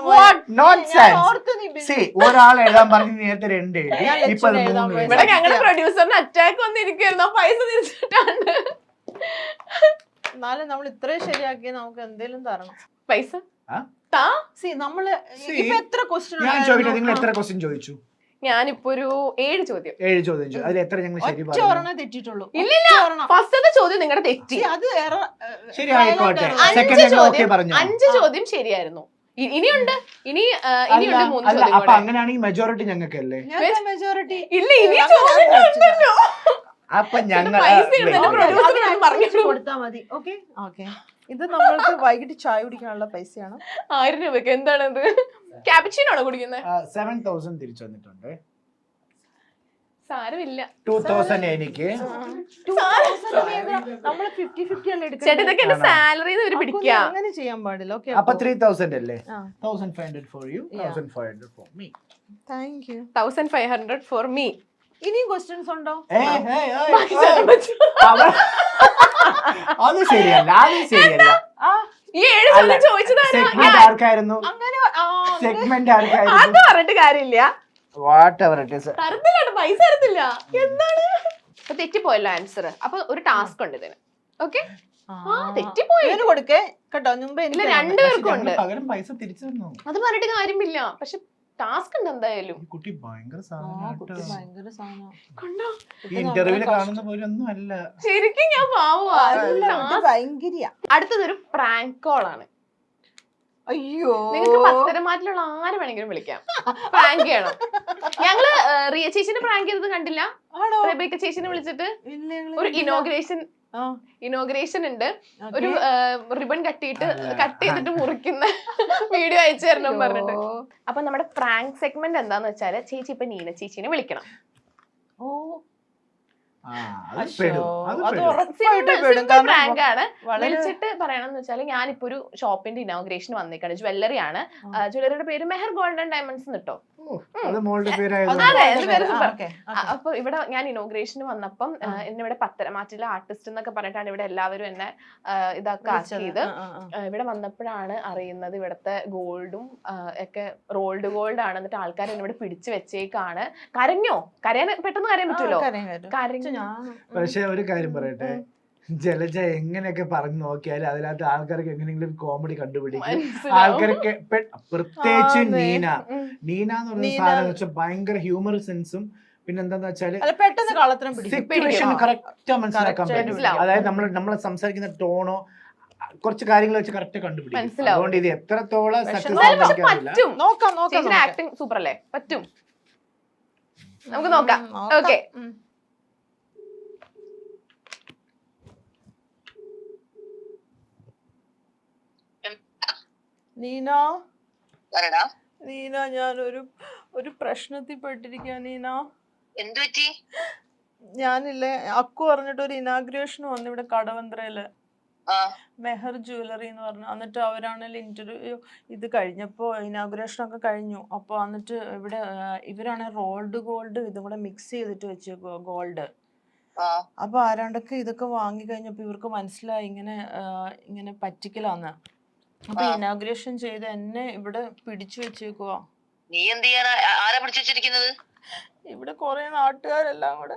ഒരാൾ എഴുതാൻ പറഞ്ഞ് നേരത്തെ 2 എഴുതി, ഇപ്പൊ 3. ഇവിടെ ഞങ്ങളുടെ പ്രൊഡ്യൂസറിന് അറ്റാക്ക് വന്നിരിക്കുന്നു, പൈസ തിരിച്ചിട്ടാണ്. എന്നാലും നമ്മൾ ഇത്രയും ശരിയാക്കി നമുക്ക് എന്തേലും തരണം. പൈസ നമ്മള് ഇപ്പൊ എത്ര ക്വസ്റ്റ്യൻ ഞാൻ ചോദിക്കട്ടെ, നിങ്ങൾ എത്ര ക്വസ്റ്റ്യൻ ചോദിച്ചു? ഞാനിപ്പോ ഒരു 7 ചോദ്യം. 7 ചോദ്യം ചോദിച്ചു. അതിൽ എത്ര ഞങ്ങൾ ശരി പറഞ്ഞു? ഒരെണ്ണം തെറ്റിട്ടുള്ളൂ. ഇല്ല, ഫസ്റ്റത്തെ ചോദ്യം നിങ്ങളുടെ തെറ്റി. അത് ശരി ആയിക്കോട്ടെ. സെക്കൻഡ് ഞങ്ങൾ ഓക്കേ പറഞ്ഞു. 5 ചോദ്യം ശരിയായിരുന്നു. ഇനിയുണ്ട് 3 ചോദ്യം. അപ്പൊ അങ്ങനെയാണെങ്കിൽ മെജോറിറ്റി ഞങ്ങൾക്കല്ലേ? മെജോറിറ്റി ഇല്ല, ഇനി ചോദ്യം ഉണ്ടല്ലോ. അപ്പൊ ഞങ്ങൾ കൊടുത്താ മതി. Okay okay. ഇത് നമ്മൾക്ക് വൈകിട്ട് ചായ കുടിക്കാനുള്ള പൈസയാണ്. 1000 രൂപയ്ക്ക്. എന്താണത്? ക്യാപച്ചിനോ ആണോ കുടിക്കുന്നത്? 7000 തിരിച്ചു വന്നിട്ടുണ്ട്. സാരമില്ല, 2000 എനിക്ക്. നമ്മള് 50-50 അല്ലേ എടുക്കുന്നത്? ചേട്ടാ, ഇതൊക്കെ എന്റെ സാലറി പിടിക്കാം. അങ്ങനെ ചെയ്യാൻ പാടില്ല. ഓക്കെ, അപ്പൊ 3000 അല്ലേ? 1500 for you, 1500 for me. Thank you. 1500 for me. ഇനിയും ക്വസ്റ്റ്യൻസ് ഉണ്ടോ? അത് ശരിയല്ല, അത് ശരിയല്ല. ഈ 7 ചോദ്യം ചോദിച്ചതാണ്. സെഗ്മെന്റ് ആർക്കായിരുന്നു? സെഗ്മെന്റ് ആർക്കായിരുന്നു? അത് പറഞ്ഞിട്ട് കാര്യമില്ല. What ever it is. തരത്തില്ല, പൈസ തരത്തില്ല. എന്താണ് തെറ്റിപ്പോയല്ലോ ആൻസർ. അപ്പൊ ഒരു ടാസ്ക് ഉണ്ട് ഇതിന്. ഓക്കെ, തെറ്റിപ്പോയി കൊടുക്കേ കേട്ടോ. മുമ്പ് ഇല്ല, 2 പേർക്കും ഉണ്ട്. പകരം പൈസ തിരിച്ചു തന്നു. അത് പറഞ്ഞിട്ട് കാര്യമില്ല. പക്ഷെ ടാസ്ക് ഉണ്ട് എന്തായാലും. കുട്ടി ഭയങ്കര കണ്ടോ, ഇന്റർവ്യൂല് കാണുന്ന പോലെ ഒന്നും അല്ല. ശരിക്കും ഞാൻ പാവാ. അടുത്തതൊരു പ്രാങ്ക് കോൾ ആണ്. അയ്യോ, നിങ്ങൾക്ക് പത്തരമാറ്റിലുള്ള ആര് വേണമെങ്കിലും വിളിക്കാം. പ്രാങ്ക് ചെയ്യണം. ഞങ്ങള് റിയ ചേച്ചിനെ പ്രാങ്ക് ചെയ്തത് കണ്ടില്ല? റെബേക്ക ചേച്ചിനെ വിളിച്ചിട്ട് ഒരു ഇനോഗ്രേഷൻ ഉണ്ട്. ഒരു റിബൺ കട്ട് ചെയ്തിട്ട് മുറിക്കുന്ന വീഡിയോ അയച്ചു തരണം പറഞ്ഞിട്ട്. അപ്പൊ നമ്മുടെ പ്രാങ്ക് സെഗ്മെന്റ് എന്താന്ന് വെച്ചാല്, ചേച്ചി ഇപ്പൊ നീന ചേച്ചിനെ വിളിക്കണം. പ്രാങ്ക് ആണ്. വിളിച്ചിട്ട് പറയണമെന്ന് വെച്ചാല്, ഞാനിപ്പോ ഒരു ഷോപ്പിന്റെ ഇനോഗ്രേഷൻ വന്നേക്കാണ്. ജ്വല്ലറി ആണ്. ജ്വല്ലറിയുടെ പേര് മെഹർ ഗോൾഡൻ ഡയമണ്ട്സ് കിട്ടോ. അപ്പൊ ഇവിടെ ഞാൻ ഇനോഗ്രേഷന് വന്നപ്പം എന്നെ ഇവിടെ പത്തരമാറ്റിലെ ആർട്ടിസ്റ്റ് എന്നൊക്കെ പറഞ്ഞിട്ടാണ് ഇവിടെ എല്ലാവരും എന്നെ ഇതൊക്കെ ആക്കിയത്. ഇവിടെ വന്നപ്പോഴാണ് അറിയുന്നത് ഇവിടത്തെ ഗോൾഡും ഒക്കെ റോൾഡ് ഗോൾഡ് ആണ്. എന്നിട്ട് ആൾക്കാർ എന്നെ ഇവിടെ പിടിച്ചു വെച്ചേക്കാണ്. കരയാൻ പെട്ടെന്ന് കരയാൻ പറ്റുമല്ലോ. കരഞ്ഞു. പക്ഷെ ഒരു കാര്യം പറയട്ടെ, ജലജ എങ്ങനെയൊക്കെ പറഞ്ഞു നോക്കിയാലും അതിനകത്ത് ആൾക്കാർക്ക് എങ്ങനെയെങ്കിലും കോമഡി കണ്ടുപിടിക്കും. ആൾക്കാർക്ക് പ്രത്യേകിച്ച് നീന എന്ന് പറയുന്ന സാധനം വെച്ചാൽ ഭയങ്കര ഹ്യൂമർ സെൻസും പിന്നെ എന്താന്ന് വെച്ചാല് അല്ല പെട്ടെന്ന് കള്ളത്തരം പിടിക്കും. സിറ്റുവേഷൻ കറക്റ്റ് മനസ്സിലാക്കാൻ Correct ആയിട്ട് പറ്റും. അതായത് നമ്മൾ സംസാരിക്കുന്ന ടോണോ കുറച്ച് കാര്യങ്ങൾ വെച്ച് കറക്റ്റ് കണ്ടുപിടിക്കും. മനസ്സിലാവും. അതുകൊണ്ട് ഇത് എത്രത്തോളം പക്ഷെ സക്സസ് എന്നാലും ആവുമെന്ന് പക്ഷെ എനിക്കറിയില്ല. പറ്റും. നോക്കാം നോക്കാം ചേച്ചിയുടെ നോക്കാം. ആക്ടിങ് സൂപ്പർ അല്ലേ? പറ്റും. നമുക്ക് നോക്കാം. ഓക്കെ. നീന പറടാ, നീന ഞാനൊരു ഒരു പ്രശ്നത്തിൽ പെട്ടിരിക്കുക നീന. എന്തു പറ്റി? ഞാനില്ലേ അക്കു പറഞ്ഞിട്ട് ഒരു ഇനാഗ്രേഷൻ വന്നു ഇവിടെ കടവന്ത്രയില്, ആ മെഹർ ജ്വല്ലറി എന്ന് പറഞ്ഞു. എന്നിട്ട് അവരാണെങ്കിൽ ഇന്റർവ്യൂ ഇത് കഴിഞ്ഞപ്പോ ഇനാഗ്രേഷൻ ഒക്കെ കഴിഞ്ഞു. അപ്പൊ എന്നിട്ട് ഇവിടെ ഇവരാണ് റോൾഡ് ഗോൾഡ് ഇതും കൂടെ മിക്സ് ചെയ്തിട്ട് വെച്ചേക്കോ ഗോൾഡ്. ആ അപ്പൊ ആരാണ്ടൊക്കെ ഇതൊക്കെ വാങ്ങി കഴിഞ്ഞപ്പോ ഇവർക്ക് മനസ്സിലായി ഇങ്ങനെ പറ്റിക്കലാന്ന്. അപ്പൊ ഇനാഗ്രേഷൻ ചെയ്ത് എന്നെ ഇവിടെ പിടിച്ചു വെച്ചേക്കുവാ. നീ എന്ത് ചെയ്യാനാ? ആരാ പിടിച്ചു വെച്ചിരിക്കുന്നത്? ഇവിടെ കൊറേ നാട്ടുകാരെല്ലാം കൂടെ.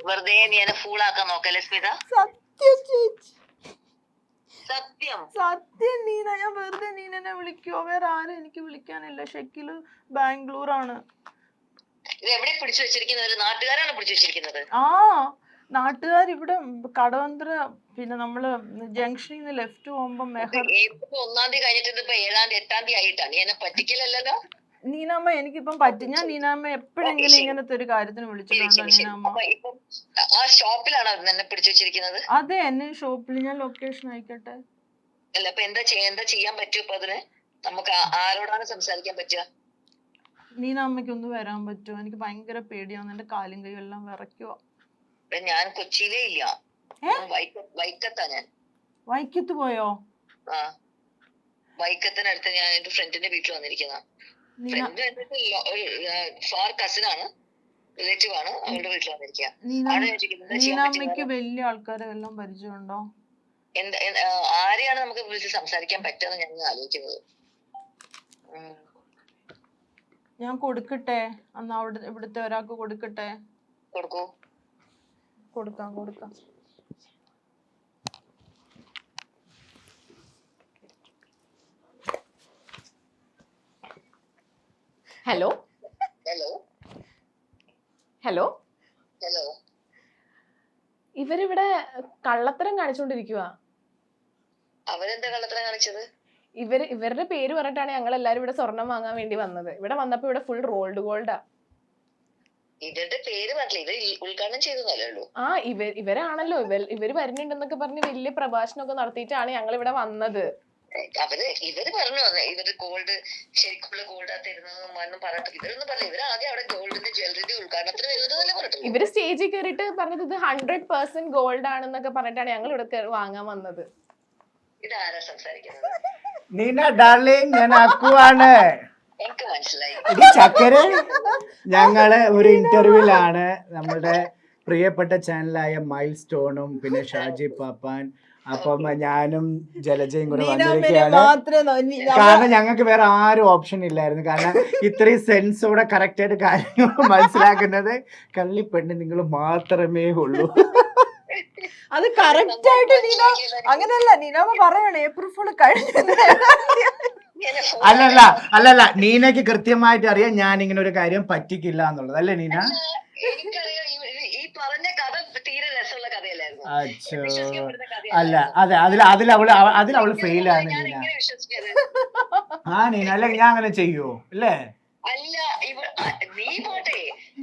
വെറുതെ നീ എന്നെ ഫൂളാക്കാൻ നോക്കല്ലേ സ്മിത? സത്യം ചേച്ചി, സത്യം. സത്യം നീന. ഞാൻ വെറുതെ നീനെന്നെ വിളിക്കുവോ? വേറെ ആരും എനിക്ക് വിളിക്കാനില്ല. ഷെക്കില് ബാംഗ്ലൂരാണ്. ഇത് എവിടെ പിടിച്ചു വെച്ചിരിക്കുന്നത്? ഒരു നാട്ടുകാരാണ് പിടിച്ചു വെച്ചിരിക്കുന്നത്. ആ നാട്ടുകാർ ഇവിടെ കടവന്ത്ര, പിന്നെ നമ്മള് ജംഗ്ഷനിൽ നിന്ന് ലെഫ്റ്റ് പോകുമ്പോ മെഹർ. ഏപ്രിൽ 1-ാം തീയതി കഴിഞ്ഞിട്ട് ഇതിപ്പോ 7-ാം തീയതി 8-ാം തീയതി ആയിട്ടാണ്. നീ എന്നെ പറ്റിക്കലല്ലോ. നീനാമ്മ എനിക്കിപ്പം പറ്റും. ഞാൻ നീനാമ്മ എപ്പോഴെങ്കിലും ഇങ്ങനത്തെ ഒരു കാര്യത്തിന് വിളിച്ചിട്ടുണ്ടോ നീനാമ്മ? അപ്പൊ ഇപ്പം ആ ഷോപ്പിലാണോ എന്നെ പിടിച്ചു വെച്ചിരിക്കുന്നത്? അതെ, എന്നെ ഷോപ്പിൽ. ഞാൻ ലൊക്കേഷൻ അയക്കട്ടെ? അല്ല, അപ്പൊ എന്താ ചെയ്യാൻ പറ്റും? ഇപ്പൊ അതിന് നമുക്ക് ആരോടാണ് സംസാരിക്കാൻ പറ്റുക? നീനാമ്മയ്ക്ക് ഒന്ന് വരാൻ പറ്റുമോ? എനിക്ക് ഭയങ്കര പേടിയാവുന്നു. എന്റെ കാലും കൈയും എല്ലാം വിറയ്ക്കുവാ. ഞാൻ കൊച്ചിയിലേ ഇല്ല, വൈക്കത്താ ഞാൻ. വൈക്കത്ത് പോയോ? ആ, വൈക്കത്തിനടുത്ത് ഞാൻ എന്റെ ഫ്രണ്ടിന്റെ വീട്ടിൽ വന്നിരിക്കുന്ന. ഫ്രണ്ട് ഫാർ കസിൻ ആണ്, റിലേറ്റീവ് ആണ്. അവളുടെ വീട്ടിൽ വന്നിരിക്കുക. നീനാമ്മയ്ക്ക് വലിയ ആൾക്കാരെ എല്ലാം പരിചയമുണ്ടോ? ആരെയാണ് നമുക്ക് വിളിച്ച് സംസാരിക്കാൻ പറ്റുമെന്ന് ഞാൻ ആലോചിക്കുന്നത്. ഞാൻ കൊടുക്കട്ടെ? എന്നാ ഇവിടുത്തെ ഒരാൾക്ക് കൊടുക്കട്ടെ? കൊടുക്കൂ. കൊടുക്കാം. Hello hello hello. ഹലോ. ഇവരിവിടെ കള്ളത്തരം കാണിച്ചോണ്ടിരിക്കുക. അവരെന്താ കള്ളത്തരം കാണിച്ചത്? ഇവരുടെ പേര് പറഞ്ഞിട്ടാണ് ഞങ്ങൾ എല്ലാരും ഇവിടെ സ്വർണം വാങ്ങാൻ വേണ്ടി വന്നത്. ഇവിടെ വന്നപ്പോ ഇവിടെ ഫുൾ റോൾഡ് ഗോൾഡാ. ഇവരുടെ പേര് പറഞ്ഞില്ല, ഇവർ ഉദ്ഘാടനം ചെയ്തതല്ലേ ഉള്ളൂ. ആ ഇവരാണല്ലോ. ഇവര് വരുന്നുണ്ടെന്നൊക്കെ പറഞ്ഞ് വലിയ പ്രഭാഷണമൊക്കെ നടത്തിയിട്ടാണ് ഞങ്ങൾ ഇവിടെ വന്നത്. ഇവര് പറഞ്ഞു ഇവര് ഗോൾഡ് ശരിക്കുള്ള ഗോൾഡാ തരുന്നതെന്നും പറഞ്ഞിട്ട് ഇവരൊന്നും പറഞ്ഞു. ഇവര് ആദ്യം അവിടെ ഗോൾഡിന്റെ ജ്വല്ലറിന്റെ ഉദ്ഘാടനത്തിന് വരുന്നതല്ലേ പറഞ്ഞു. ഇവര് സ്റ്റേജിൽ കയറിയിട്ട് പറഞ്ഞത് ഇത് 100% ഗോൾഡ് ആണെന്നൊക്കെ പറഞ്ഞിട്ടാണ് ഞങ്ങൾ ഇവിടെ വാങ്ങാൻ വന്നത്. ഇതാരാ സംസാരിക്കുന്നത്? നീന ഡാർലിംഗ്, ഞാൻ അക്കുവാണ്. എനിക്ക് മനസ്സിലായി. ഇത് ചക്കര. ഞങ്ങള് ഒരു ഇന്റർവ്യൂലാണ് നമ്മുടെ പ്രിയപ്പെട്ട ചാനലായ മൈൽ സ്റ്റോണും പിന്നെ ഷാജി പാപ്പാൻ, അപ്പം ഞാനും ജലജയും കൂടെ വന്നിരിക്കുകയാണ്. കാരണം ഞങ്ങൾക്ക് വേറെ ആരും ഓപ്ഷൻ ഇല്ലായിരുന്നു. കാരണം ഇത്രയും സെൻസോടെ കറക്റ്റ് ആയിട്ട് കാര്യങ്ങൾ മനസ്സിലാക്കുന്നത് കള്ളിപ്പെണ്ണ് നിങ്ങൾ മാത്രമേ ഉള്ളൂ. അത് കറക്റ്റ് ആയിട്ട് നീന അങ്ങനെയല്ല. നീനാമ പറയണേ ഏപ്രിൽ ഫുൾ കഴിഞ്ഞു. അല്ലല്ല നീനക്ക് കൃത്യമായിട്ട് അറിയാം ഞാൻ ഇങ്ങനെ ഒരു കാര്യം പറ്റിക്കില്ല എന്നുള്ളത്. അല്ലേ നീന? എനിക്കറിയാം. ഈ പറഞ്ഞ കഥ തീരെ രസമുള്ള കഥയല്ലായിരുന്നു. അല്ല അതെ, അതിലവള് ഫെയിലാണ് നീന. ആ നീന, അല്ലെ ഞാൻ അങ്ങനെ ചെയ്യോ? അല്ലേ? അല്ല, നീ പോട്ടെ,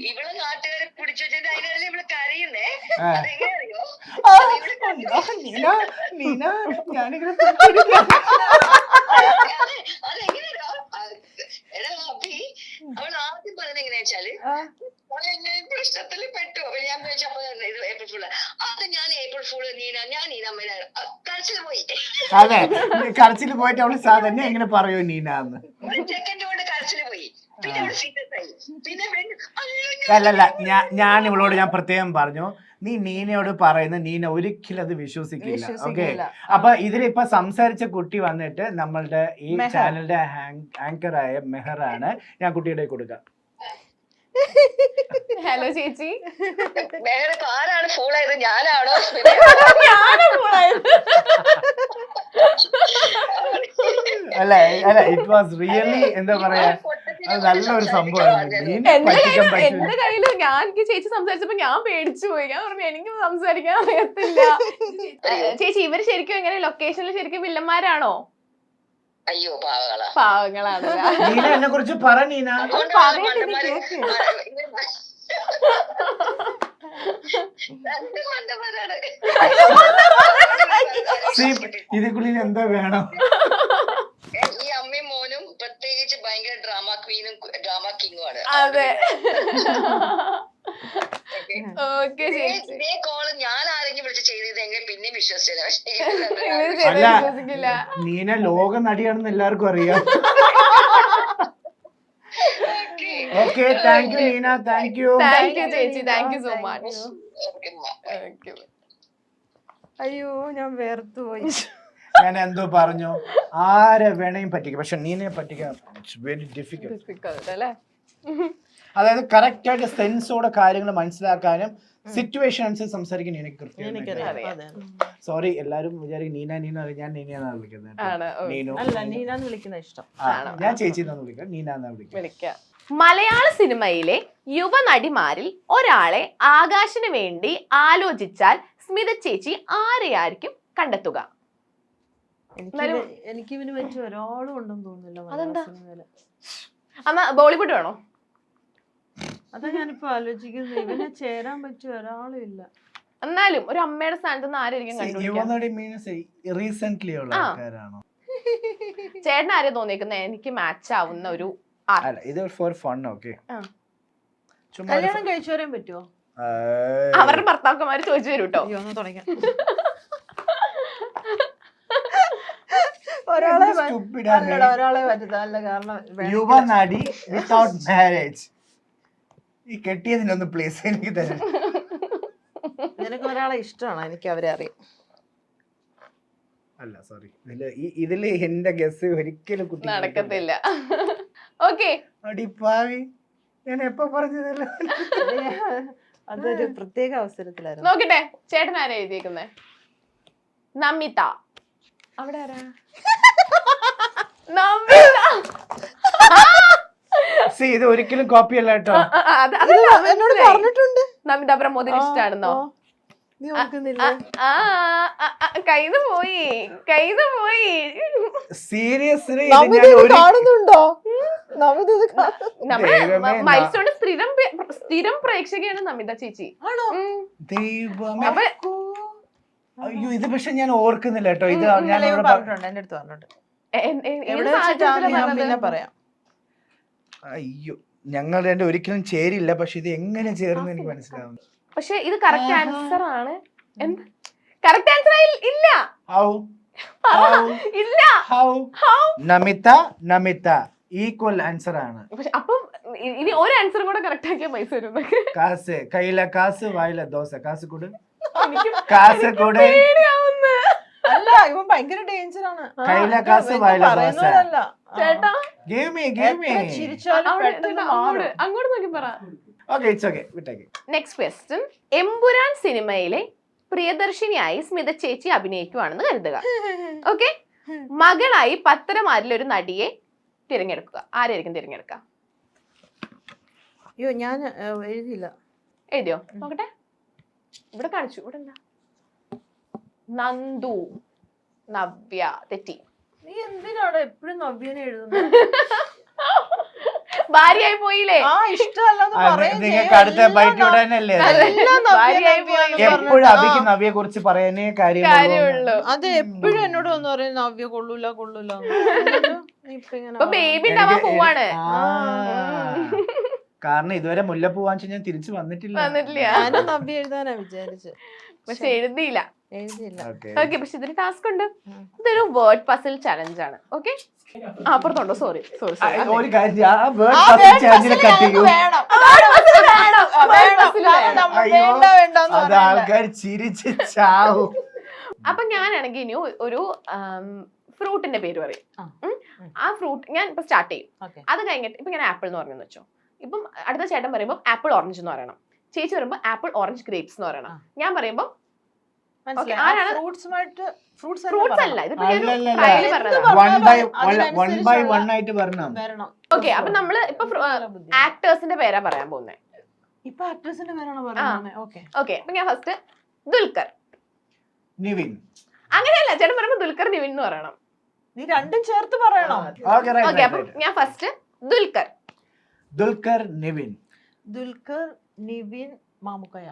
ഇവളെ നാട്ടുകാരെ പിടിച്ചു വെച്ചിട്ട് അതിനല്ലേ ഇവള് കരയുന്നേ? അതെങ്ങനെയറിയോ? നീന ഞാനിങ്ങനെ അതെങ്ങനെയാ? എടാ അഭി, അവൾ ആദ്യം പറഞ്ഞ എങ്ങനെയാ വെച്ചാല് പ്രശ്നത്തിൽ പെട്ടു. ഞാൻ ഏപ്രിൽ ഫുൾ. അത് ഞാൻ ഏപ്രിൽ ഫുൾ ഞാൻ നീനമ്മ കരച്ചില് പോയി. അതെ, കരച്ചില് പോയിട്ട് അവള് സാധാരണ എങ്ങനെ പറയൂ നീനാന്ന്? ഒരു സെക്കൻഡ് കൊണ്ട് കരച്ചില് പോയി. പിന്നെ അവള് സീരിയസ് ആയി. പിന്നെ അല്ലല്ല, ഞാൻ ഇവളോട് ഞാൻ പ്രത്യേകം പറഞ്ഞു, നീ നീനയോട് പറയുന്ന നീന ഒരിക്കലും അത് വിശ്വസിക്കില്ല. ഓക്കെ, അപ്പൊ ഇതിലിപ്പൊ സംസാരിച്ച കുട്ടി വന്നിട്ട് നമ്മളുടെ ഈ ചാനലിന്റെ ആങ്കറായ മെഹറാണ്. ഞാൻ കുട്ടിയുടെ കൊടുക്കാം. ഹലോ ചേച്ചി. ആരാണ് ഫൂളായത്? ഞാനാണോ? അല്ല ഇറ്റ് വാസ് റിയലി എന്താ പറയാ, അത് നല്ലൊരു സംഭവമാണ്. മീനെ പറ്റിക്കാൻ പറ്റൂല. എന്റെ കയ്യില് എനിക്ക് ചേച്ചി സംസാരിച്ചപ്പോ ഞാൻ പേടിച്ചു പോയി. ഞാൻ പറഞ്ഞു എനിക്ക് സംസാരിക്കാൻ അറിയത്തില്ല. ചേച്ചി ഇവര് ശരിക്കും എങ്ങനെ ലൊക്കേഷനിൽ ശരിക്കും വില്ലന്മാരാണോ? അയ്യോ പാവകളാ. പാവങ്ങളാണ്. നീന എന്നെ കുറിച്ച് പറ നീന. ഇതിക്കുള്ളിൽ എന്താ വേണം? ഈ അമ്മയും മോനും പ്രത്യേകിച്ച് ഭയങ്കര ഡ്രാമ ക്വീനും ഡ്രാമ കിങ്ങും ആണ്. അതെ. ഓക്കെ ചേച്ചി. ഇതേ കോള് ഞാൻ ആരെങ്കിലും വിളിച്ച് ചെയ്തെങ്കിൽ പിന്നെയും വിശ്വസിച്ചില്ല. അല്ല നീന ലോക നടിയാണെന്ന് എല്ലാവർക്കും അറിയാം. Okay thank you Neena. Thank you ചേച്ചി. Thank you so much. അയ്യോ ഞാൻ വേർത്തു പോയി. ഞാൻ എന്തോ പറഞ്ഞു, ആരെ വേണേയും പറ്റിക്കും, പക്ഷെ നീനെ പറ്റിക്കാൻ ഇറ്റ്സ് വെരി ഡിഫിക്കൽട്ട് അല്ലേ? അതായത് കറക്റ്റ് ആയിട്ട് സെൻസോടെ കാര്യങ്ങൾ മനസ്സിലാക്കാനും സിറ്റുവേഷൻ അനുസരിച്ച് സംസാരിക്കാൻ എനിക്ക് കൃത്യമായി. സോറി എല്ലാരും വിചാരിക്കും നീന നീന, ഞാൻ നീനയാണ് വിളിക്കുന്നത്. നീനു അല്ല നീനാന്ന് വിളിക്കുന്ന ഇഷ്ടം. ഞാൻ ചേച്ചി എന്നാണ് വിളിക്കുക, നീന എന്നാണ് വിളിക്കുക. മലയാള സിനിമയിലെ യുവനടിമാരിൽ ഒരാളെ ആകാശിന് വേണ്ടി ആലോചിച്ചാൽ സ്മിത ചേച്ചി ആരെയായിരിക്കും കണ്ടെത്തുക? എനിക്ക് ഇവന് പറ്റിയ ഒരാളും ഉണ്ടെന്ന് തോന്നുന്നില്ല. അമ്മ ബോളിവുഡ് വേണോ? അതാ ഞാനിപ്പോ ആലോചിക്കുന്നത്. ഇവനെ ചേരാൻ പറ്റിയ ഒരാളും ഇല്ല. എന്നാലും ഒരു അമ്മയുടെ സ്ഥാനത്ത് നിന്ന് ആരായിരിക്കും ചേട്ടൻ ആരെ തോന്നിക്കുന്നത് എനിക്ക് മാച്ച് ആവുന്ന ഒരു കല്യാണം കഴിച്ചവരെയും പറ്റുമോ? അവരുടെ ഭർത്താക്കന്മാര് ചോദിച്ചു വരും കേട്ടോ. തുടങ്ങാം. ഒരാളെ പറ്റത്തില്ല. കാരണം യുവനടി വിത്തൗട്ട് മാരേജ്. ഈ കെട്ടിയതിനൊന്ന് പ്ലേസ് എനിക്ക് തന്നെ. നിനക്ക് ഒരാളെ ഇഷ്ടമാണോ? എനിക്ക് അവരെ അറിയാം. അല്ല സോറി, ഇതില് എന്റെ ഗസ് ഒരിക്കലും നടക്കത്തില്ല. ഓക്കെ അടിപ്പാവി, ഞാൻ എപ്പോ പറഞ്ഞതല്ല. അതൊരു പ്രത്യേക അവസരത്തിലായിരുന്നു. നോക്കട്ടെ ചേട്ടൻ ആരാ എഴുതിയേക്കുന്നേ? നമിത. അവിടെ ആരാ? ഇത് ഒരിക്കലും കോപ്പി അല്ല കേട്ടോ. എന്നോട് പറഞ്ഞിട്ടുണ്ട്. നമിത പ്രമോദിന് ഇഷ്ടാണെന്നോ? കയ്യിന്ന് പോയി. സീരിയസ്ലി കാണുന്നുണ്ടോ? മൈൽസ്റ്റോൺ സ്ഥിരം പ്രേക്ഷകയാണ് നമിത ചേച്ചി. അയ്യോ ഇത് പക്ഷെ ഞാൻ ഓർക്കുന്നില്ല കേട്ടോ. ഇത് ഞാൻ പറഞ്ഞിട്ടുണ്ട്, എന്റെ അടുത്ത് പറഞ്ഞിട്ടുണ്ട്. പറയാം. അയ്യോ ഞങ്ങൾ രണ്ട് ഒരിക്കലും ചേരില്ല, പക്ഷെ ഇത് എങ്ങനെ ചേർന്ന് എനിക്ക് മനസ്സിലാവുന്നു. പക്ഷെ ഇത് കറക്റ്റ് ആൻസർ ആണ്. കറക്റ്റ് ആൻസർ ഇല്ല. നമിത ഈക്വൽ ആൻസർ ആണ്. അപ്പം ഇനി ഒരു ആൻസർ കൂടെ കറക്റ്റ് ആക്കിയ പൈസ വരും. കാസ് കയ്യില കാസ് വായില ദോശ കാസ് കൂടെ കാസ് കൂടെ. അല്ല ഇവൻ ഭയങ്കര ഡേഞ്ചർ ആണ്. കയ്യില കാസ് വായില ദോശ. ചേട്ടാ അങ്ങോട്ട് നോക്കി പറ. Next question. എമ്പുരാൻ സിനിമയിലെ പ്രിയദർശിനിയായി സ്മിത ചേച്ചി അഭിനയിക്കുവാണെന്ന് കരുതുക. ഓക്കെ, മകളായി പത്തരമാരിലൊരു നടിയെ തിരഞ്ഞെടുക്കുക. ആരായിരിക്കും തിരഞ്ഞെടുക്കുക? അയ്യോ ഞാൻ എഴുതിയില്ല. എഴുതിയോ? നോക്കട്ടെ. ഇവിടെ കാണിച്ചു. ഇവിടെ എന്താ? നന്ദു, നവ്യ. തെറ്റി. നീ എന്തിനാണ് എപ്പോഴും നവ്യനെ എഴുതുന്നത്? ഭാര്യയായി പോയില്ലേ? നിങ്ങൾക്ക് അടുത്ത ബൈറ്റ് ഇടാനല്ലേ എപ്പോഴും അഭിക്ക് നവ്യെ കുറിച്ച് പറയാനേ കാര്യമുള്ളൂ. അത് എപ്പോഴും എന്നോട് വന്ന് പറയും നവ്യ കൊള്ളൂല. ബേബി ഉണ്ടാവാൻ പോവാണ്. കാരണം ഇതുവരെ മുല്ലപ്പൂ വാങ്ങിച്ചു ഞാൻ തിരിച്ചു വന്നിട്ടില്ല. ഞാനും നവ്യ എഴുതാനാ വിചാരിച്ചു, പക്ഷെ എഴുതിയില്ല. ഓക്കെ, പക്ഷെ ഇതിന് ടാസ്ക് ഉണ്ട്. ഇതൊരു വേർഡ് പസിൽ ചലഞ്ച് ആണ്. ഓക്കെ, അപ്പുറത്തുണ്ടോ? സോറി ഒരു കാര്യം, ആ വേർഡ് പസിൽ ചലഞ്ചിൽ കട്ട് ചെയ്യൂ. അത് ആൾക്കാർ ചിരിച്ച് ചാവും. അപ്പൊ ഞാനാണെങ്കിൽ ഇനി ഒരു ഫ്രൂട്ടിന്റെ പേര് പറയും. ആ ഫ്രൂട്ട് ഞാൻ ഇപ്പൊ സ്റ്റാർട്ട് ചെയ്യും. അത് കഴിഞ്ഞിട്ട് ഇപ്പൊ ഞാൻ ആപ്പിൾ എന്ന് പറഞ്ഞെന്ന് വെച്ചോ. ഇപ്പം അടുത്ത ചേട്ടൻ പറയുമ്പോൾ ആപ്പിൾ ഓറഞ്ച് എന്ന് പറയണം. ചേച്ചി പറയുമ്പോൾ ആപ്പിൾ ഓറഞ്ച് ഗ്രേപ്സ് എന്ന് പറയണം. ഞാൻ പറയുമ്പോൾ ആരാണ്? ഫ്രൂട്ട്സുമായിട്ട് ഫ്രൂട്ട്സ് ഫ്രൂട്ട്സ് അല്ല, ഇതിപ്പോ ഞാൻ അല്ലല്ലല്ല. trial പറഞ്ഞതാ. വൺ ബൈ വൺ ആയിട്ട് വരണം. വരണം. ഓക്കെ, അപ്പൊ നമ്മള് ഇപ്പൊ ആക്ടേഴ്സിന്റെ പേരാ പറയാൻ പോകുന്നത്. ഇപ്പൊ ആക്ട്രസിന്റെ പേരാണോ പറയുന്നത്? ഓക്കെ ഓക്കെ, അപ്പൊ ഞാൻ ഫസ്റ്റ് ദുൽഖർ. നിവിൻ. അങ്ങനെയല്ല, ചേട്ടൻ പറയുമ്പോ ദുൽഖർ നിവിൻ എന്ന് പറയണം. നീ രണ്ടും ചേർത്ത് പറയണം. ഓക്കെ, അപ്പൊ ഞാൻ first Dulquer. Dulquer Nivin. Dulquer Nivin Mamukkoya.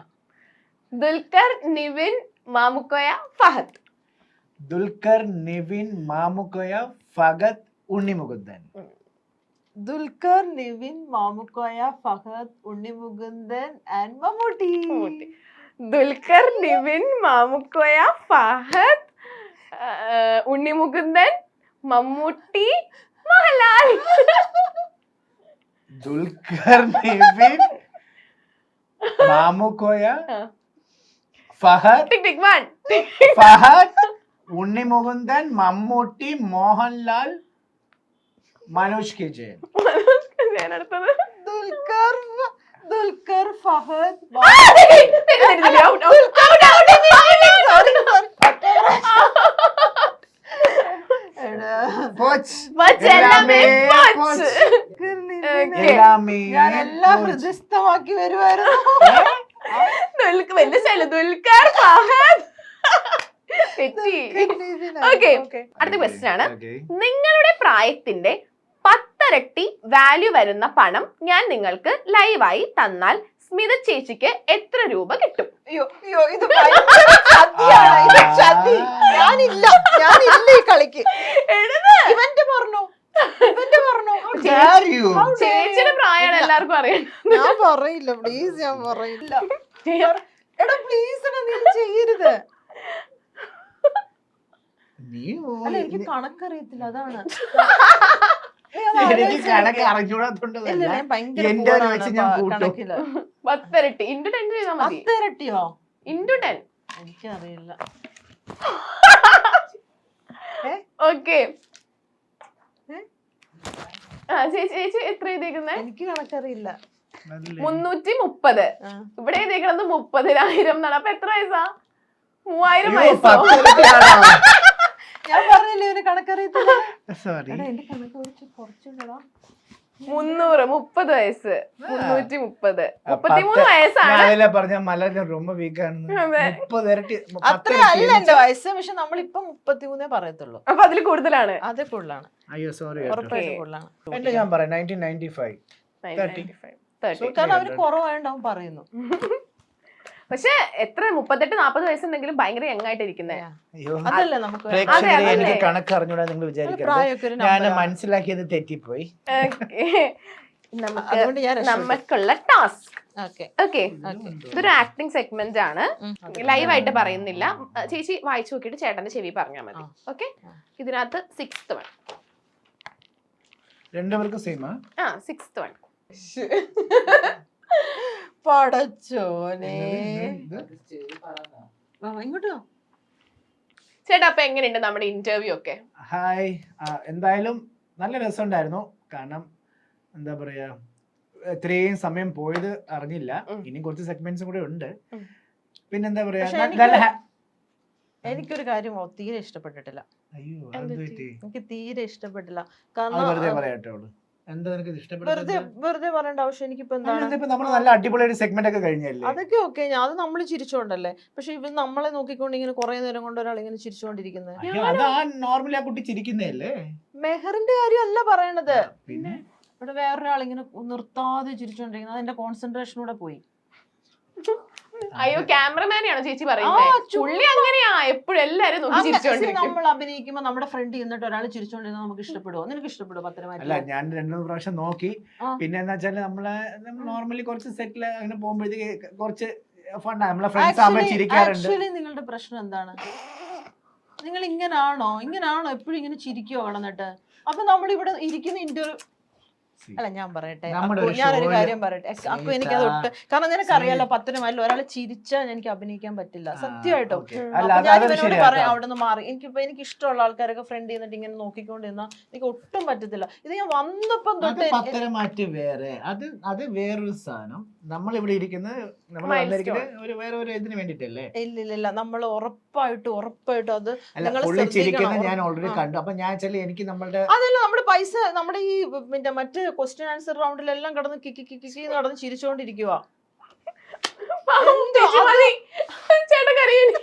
Dulquer Nivin Mamukkoya Fahadh. Dulquer Nivin Mamukkoya Fahadh Unni Mukundan. Dulquer Nivin Mamukkoya Fahadh Unni Mukundan and Mammootty. Dulquer Nivin Mamukkoya Fahadh Unni Mukundan Mammootty Mohanlal. Dulquer Nivin Mamukkoya Fahadh tick tick one. Fahadh Unni Mukundan Mammootty Mohanlal Manoj K Jayan. ഞാൻ അടുത്തത് ദുൽഖർ ഫഹദ് ഞാൻ എല്ലാം ഹൃദയസ്ഥമാക്കി വരുമായിരുന്നു. വലിയ ശൈലം ദുൽഖർ ഫഹദ്. തെറ്റി. ഓക്കെ, അടുത്ത ക്വസ്റ്റ്യൻ ആണ്. നിങ്ങളുടെ പ്രായത്തിന്റെ 10 ഇരട്ടി വാല്യൂ വരുന്ന പണം ഞാൻ നിങ്ങൾക്ക് ലൈവായി തന്നാൽ സ്മിത ചേച്ചിക്ക് എത്ര രൂപ കിട്ടും? അയ്യോ ഇത് ഭയങ്കര ചതിയാണ്. ഇത് ചതി. ഞാനില്ല ഈ കളിക്ക്. ഇവന്റ് പറഞ്ഞു. ചേച്ചിയുടെ പ്രായമാണ് എല്ലാവർക്കും അറിയാം. ഞാൻ പറയില്ല, പ്ലീസ്, ഞാൻ പറയില്ല. എടാ പ്ലീസ്, നീ ചെയ്യരുത്. അല്ല, എനിക്ക് കണക്കറിയത്തില്ല, അതാണ്. എനിക്ക് കണക്ക് അറിഞ്ഞൂടാത്തോണ്ടല്ല. എന്റെ ഒരു വെച്ച് ഞാൻ കൂട്ടും. 10 ഇരട്ടി ഇൻറ്റു 10 ചെയ്താൽ മതി. 10 ഇരട്ടിയോ? ഇൻറ്റു 10. എനിക്കറിയില്ല. ഓക്കെ, ചേച്ചി എത്ര എഴുതിയേക്കുന്നത്? എനിക്ക് കണക്കറിയില്ല. 330. ഇവിടെ എഴുതിയേക്കുന്നത് 30,000 എന്നാണ്. അപ്പൊ എത്ര വയസ്സാ? 3000 വയസ്സോ? ഞാൻ പറഞ്ഞില്ലേ ഒരു കണക്കറിയത്തില്ല. സോറി, എന്റെ കണക്ക് കുറച്ചുണ്ടോ? 30 വയസ്സ്. 330. 33 വയസ്സാണ്. പറഞ്ഞ മലര് ரொம்ப വീക്കാണെന്ന്. 30 ഇരട്ടി അത്ര അല്ല എന്റെ വയസ്സ്. പക്ഷെ നമ്മളിപ്പൊ 33 പറയത്തുള്ളൂ. അപ്പൊ അതിൽ കൂടുതലാണ്. അതേ കൂടുതലാണ്. അയ്യോ സോറി, ഉറപ്പായിട്ടും കൂടുതലാണ്. എന്റെ ഞാൻ പറയാം 1995. 30. കാരണം അവര് കുറവായോണ്ട് അവൻ പറയുന്നു. പക്ഷെ എത്ര 38-40 വയസ്സുണ്ടെങ്കിലും ഭയങ്കര യങ് ആയിട്ട് ഇരിക്കുന്നേ. അതല്ലേ നമുക്ക് എനിക്ക് കണക്ക് അറിഞ്ഞൂടാ നിങ്ങൾ വിചാരിക്കരുത്. ഞാൻ മനസ്സിലാക്കിയത് തെറ്റിപ്പോയി. നമുക്കുള്ള ടാസ്ക്. ഓക്കെ, ഇതൊരു ആക്ടിംഗ് സെഗ്മെന്റ് ആണ്. ലൈവായിട്ട് പറയുന്നില്ല. ചേച്ചി വായിച്ചു നോക്കിയിട്ട് ചേട്ടന്റെ ചെവി പറഞ്ഞാൽ മതി. ഓക്കെ, ഇതിനകത്ത് 6th വൺ. രണ്ടുപേർക്കും സെയിം. 6th one. പടച്ചോനെ, ഇങ്ങോട്ടോ ചേട്ടാ. അപ്പൊ എങ്ങനെയുണ്ട് നമ്മുടെ ഇന്റർവ്യൂ ഒക്കെ? ഹായ്, എന്തായാലും നല്ല രസമുണ്ടായിരുന്നു. കാരണം എന്താ പറയാ, ഇത്രയും സമയം പോയത് അറിഞ്ഞില്ല. ഇനി കുറച്ച് സെഗ്മെന്റ്സും കൂടെ ഉണ്ട്. പിന്നെന്താ പറയാ, എനിക്കൊരു കാര്യം തീരെ ഇഷ്ടപ്പെട്ടിട്ടില്ല. അയ്യോ, എനിക്ക് തീരെ ഇഷ്ടപ്പെട്ടില്ല. കാരണം വെറുതെ പറയേണ്ട ആവശ്യം എനിക്കിപ്പോ എന്താണ്? നല്ല അടിപൊളി സെഗ്മെന്റ് ഒക്കെ കഴിഞ്ഞല്ലേ? അതൊക്കെ ഓക്കെ, അത് നമ്മൾ ചിരിച്ചോണ്ടല്ലേ. പക്ഷെ ഇവ നമ്മളെ നോക്കിക്കൊണ്ട് ഇങ്ങനെ കുറെ നേരം കൊണ്ട് ഒരാൾ ഇങ്ങനെ ചിരിച്ചോണ്ടിരിക്കുന്നത്. നോർമലി ആ കുട്ടി ചിരിക്കുന്നതല്ലേ? മെഹറിന്റെ കാര്യമല്ല പറയണത്. പിന്നെ ഇവിടെ വേറൊരാൾ ഇങ്ങനെ നിർത്താതെ ചിരിച്ചോണ്ടിരിക്കുന്നത്, അതെന്റെ കോൺസെൻട്രേഷനൂടെ പോയി. അയ്യോ, ക്യാമറമാനെയാണോ ചേച്ചി പറയുന്നത്? പുള്ളി അങ്ങനെയാ എപ്പോഴും എല്ലാരും നോക്കി ചിരിച്ചോണ്ടിരിക്കും. നമ്മൾ അഭിനയിക്കുമ്പോ നമ്മുടെ ഫ്രണ്ട് എന്നിട്ട് ഒരാൾ ചിരിച്ചോണ്ടിരുന്ന നമുക്ക് ഇഷ്ടപ്പെടുവോ? നിനക്ക് ഇഷ്ടപ്പെടുവോ? അല്ല, ഞാൻ 2-3 പ്രാവശ്യം നോക്കി. പിന്നെ എന്താ വെച്ചാല് നമ്മള് നോർമലി കുറച്ച് സെറ്റില് അങ്ങനെ പോകുമ്പോഴത്തേക്ക് കുറച്ച് ഫണ്ടാ നമ്മളെ ഫ്രണ്ട്സ് ആവുമ്പോ ചിരിക്കാറുണ്ട്. ആക്ച്വലി നിങ്ങളുടെ പ്രശ്നം എന്താണ്? നിങ്ങൾ ഇങ്ങനാണോ എപ്പോഴും ഇങ്ങനെ ചിരിക്കുവോ കിടന്നിട്ട്? അപ്പൊ നമ്മളിവിടെ ഇരിക്കുന്ന ഇന്റർവ്യൂ അല്ല ഞാൻ പറയട്ടെ നമ്മുടെ അക്കു, ഒരു ഞാനൊരു show കാര്യം പറയട്ടെ അക്കു എനിക്കത് ഒട്ട് കാരണം നിനക്കറിയാലോ 10 മൈലിൽ ഒരാളെ ചിരിച്ചാൽ എനിക്ക് അഭിനയിക്കാൻ പറ്റില്ല സത്യമായിട്ടും. അല്ല അപ്പൊ അത് ഞാൻ അത് ഇവനോട് ശരിയാ പറയാം കേട്ടോ. അവിടെ നിന്ന് മാറി എനിക്ക് ഇഷ്ടമുള്ള ആൾക്കാരൊക്കെ ഫ്രണ്ട് ചെയ്യുന്നിട്ട് ഇങ്ങനെ നോക്കിക്കൊണ്ടിരുന്ന എനിക്ക് ഒട്ടും പറ്റത്തില്ല. ഇത് ഞാൻ വന്നപ്പം അത് തൊട്ട് പത്തരമാറ്റ് വേറെ, അത് വേറൊരു സാധനം. നമ്മൾ ഇവിടെ ഇരിക്കുന്നത് നമ്മൾ വന്നിരിക്കുന്നത് വേറെ ഒരു ഇതിന് വേണ്ടിട്ടല്ലേ. ഇല്ല നമ്മൾ ഉറപ്പായിട്ടും അത് അല്ല നിങ്ങൾ പുള്ളി ചിരിക്കുന്നത് ശ്രദ്ധിക്കണം. ഞാൻ ഓൾറെഡി കണ്ടു. അപ്പൊ ഞാൻ എനിക്ക് നമ്മളുടെ അതല്ല നമ്മുടെ പൈസ നമ്മുടെ ഈ പിന്നെ മറ്റ് ക്വസ്റ്റ്യൻ ആൻസർ റൗണ്ടിലെല്ലാം കടന്ന് കിക്കി നടന്ന് ചിരിച്ചോണ്ടിരിക്കുക. ചേട്ടൻ കരയുന്നു.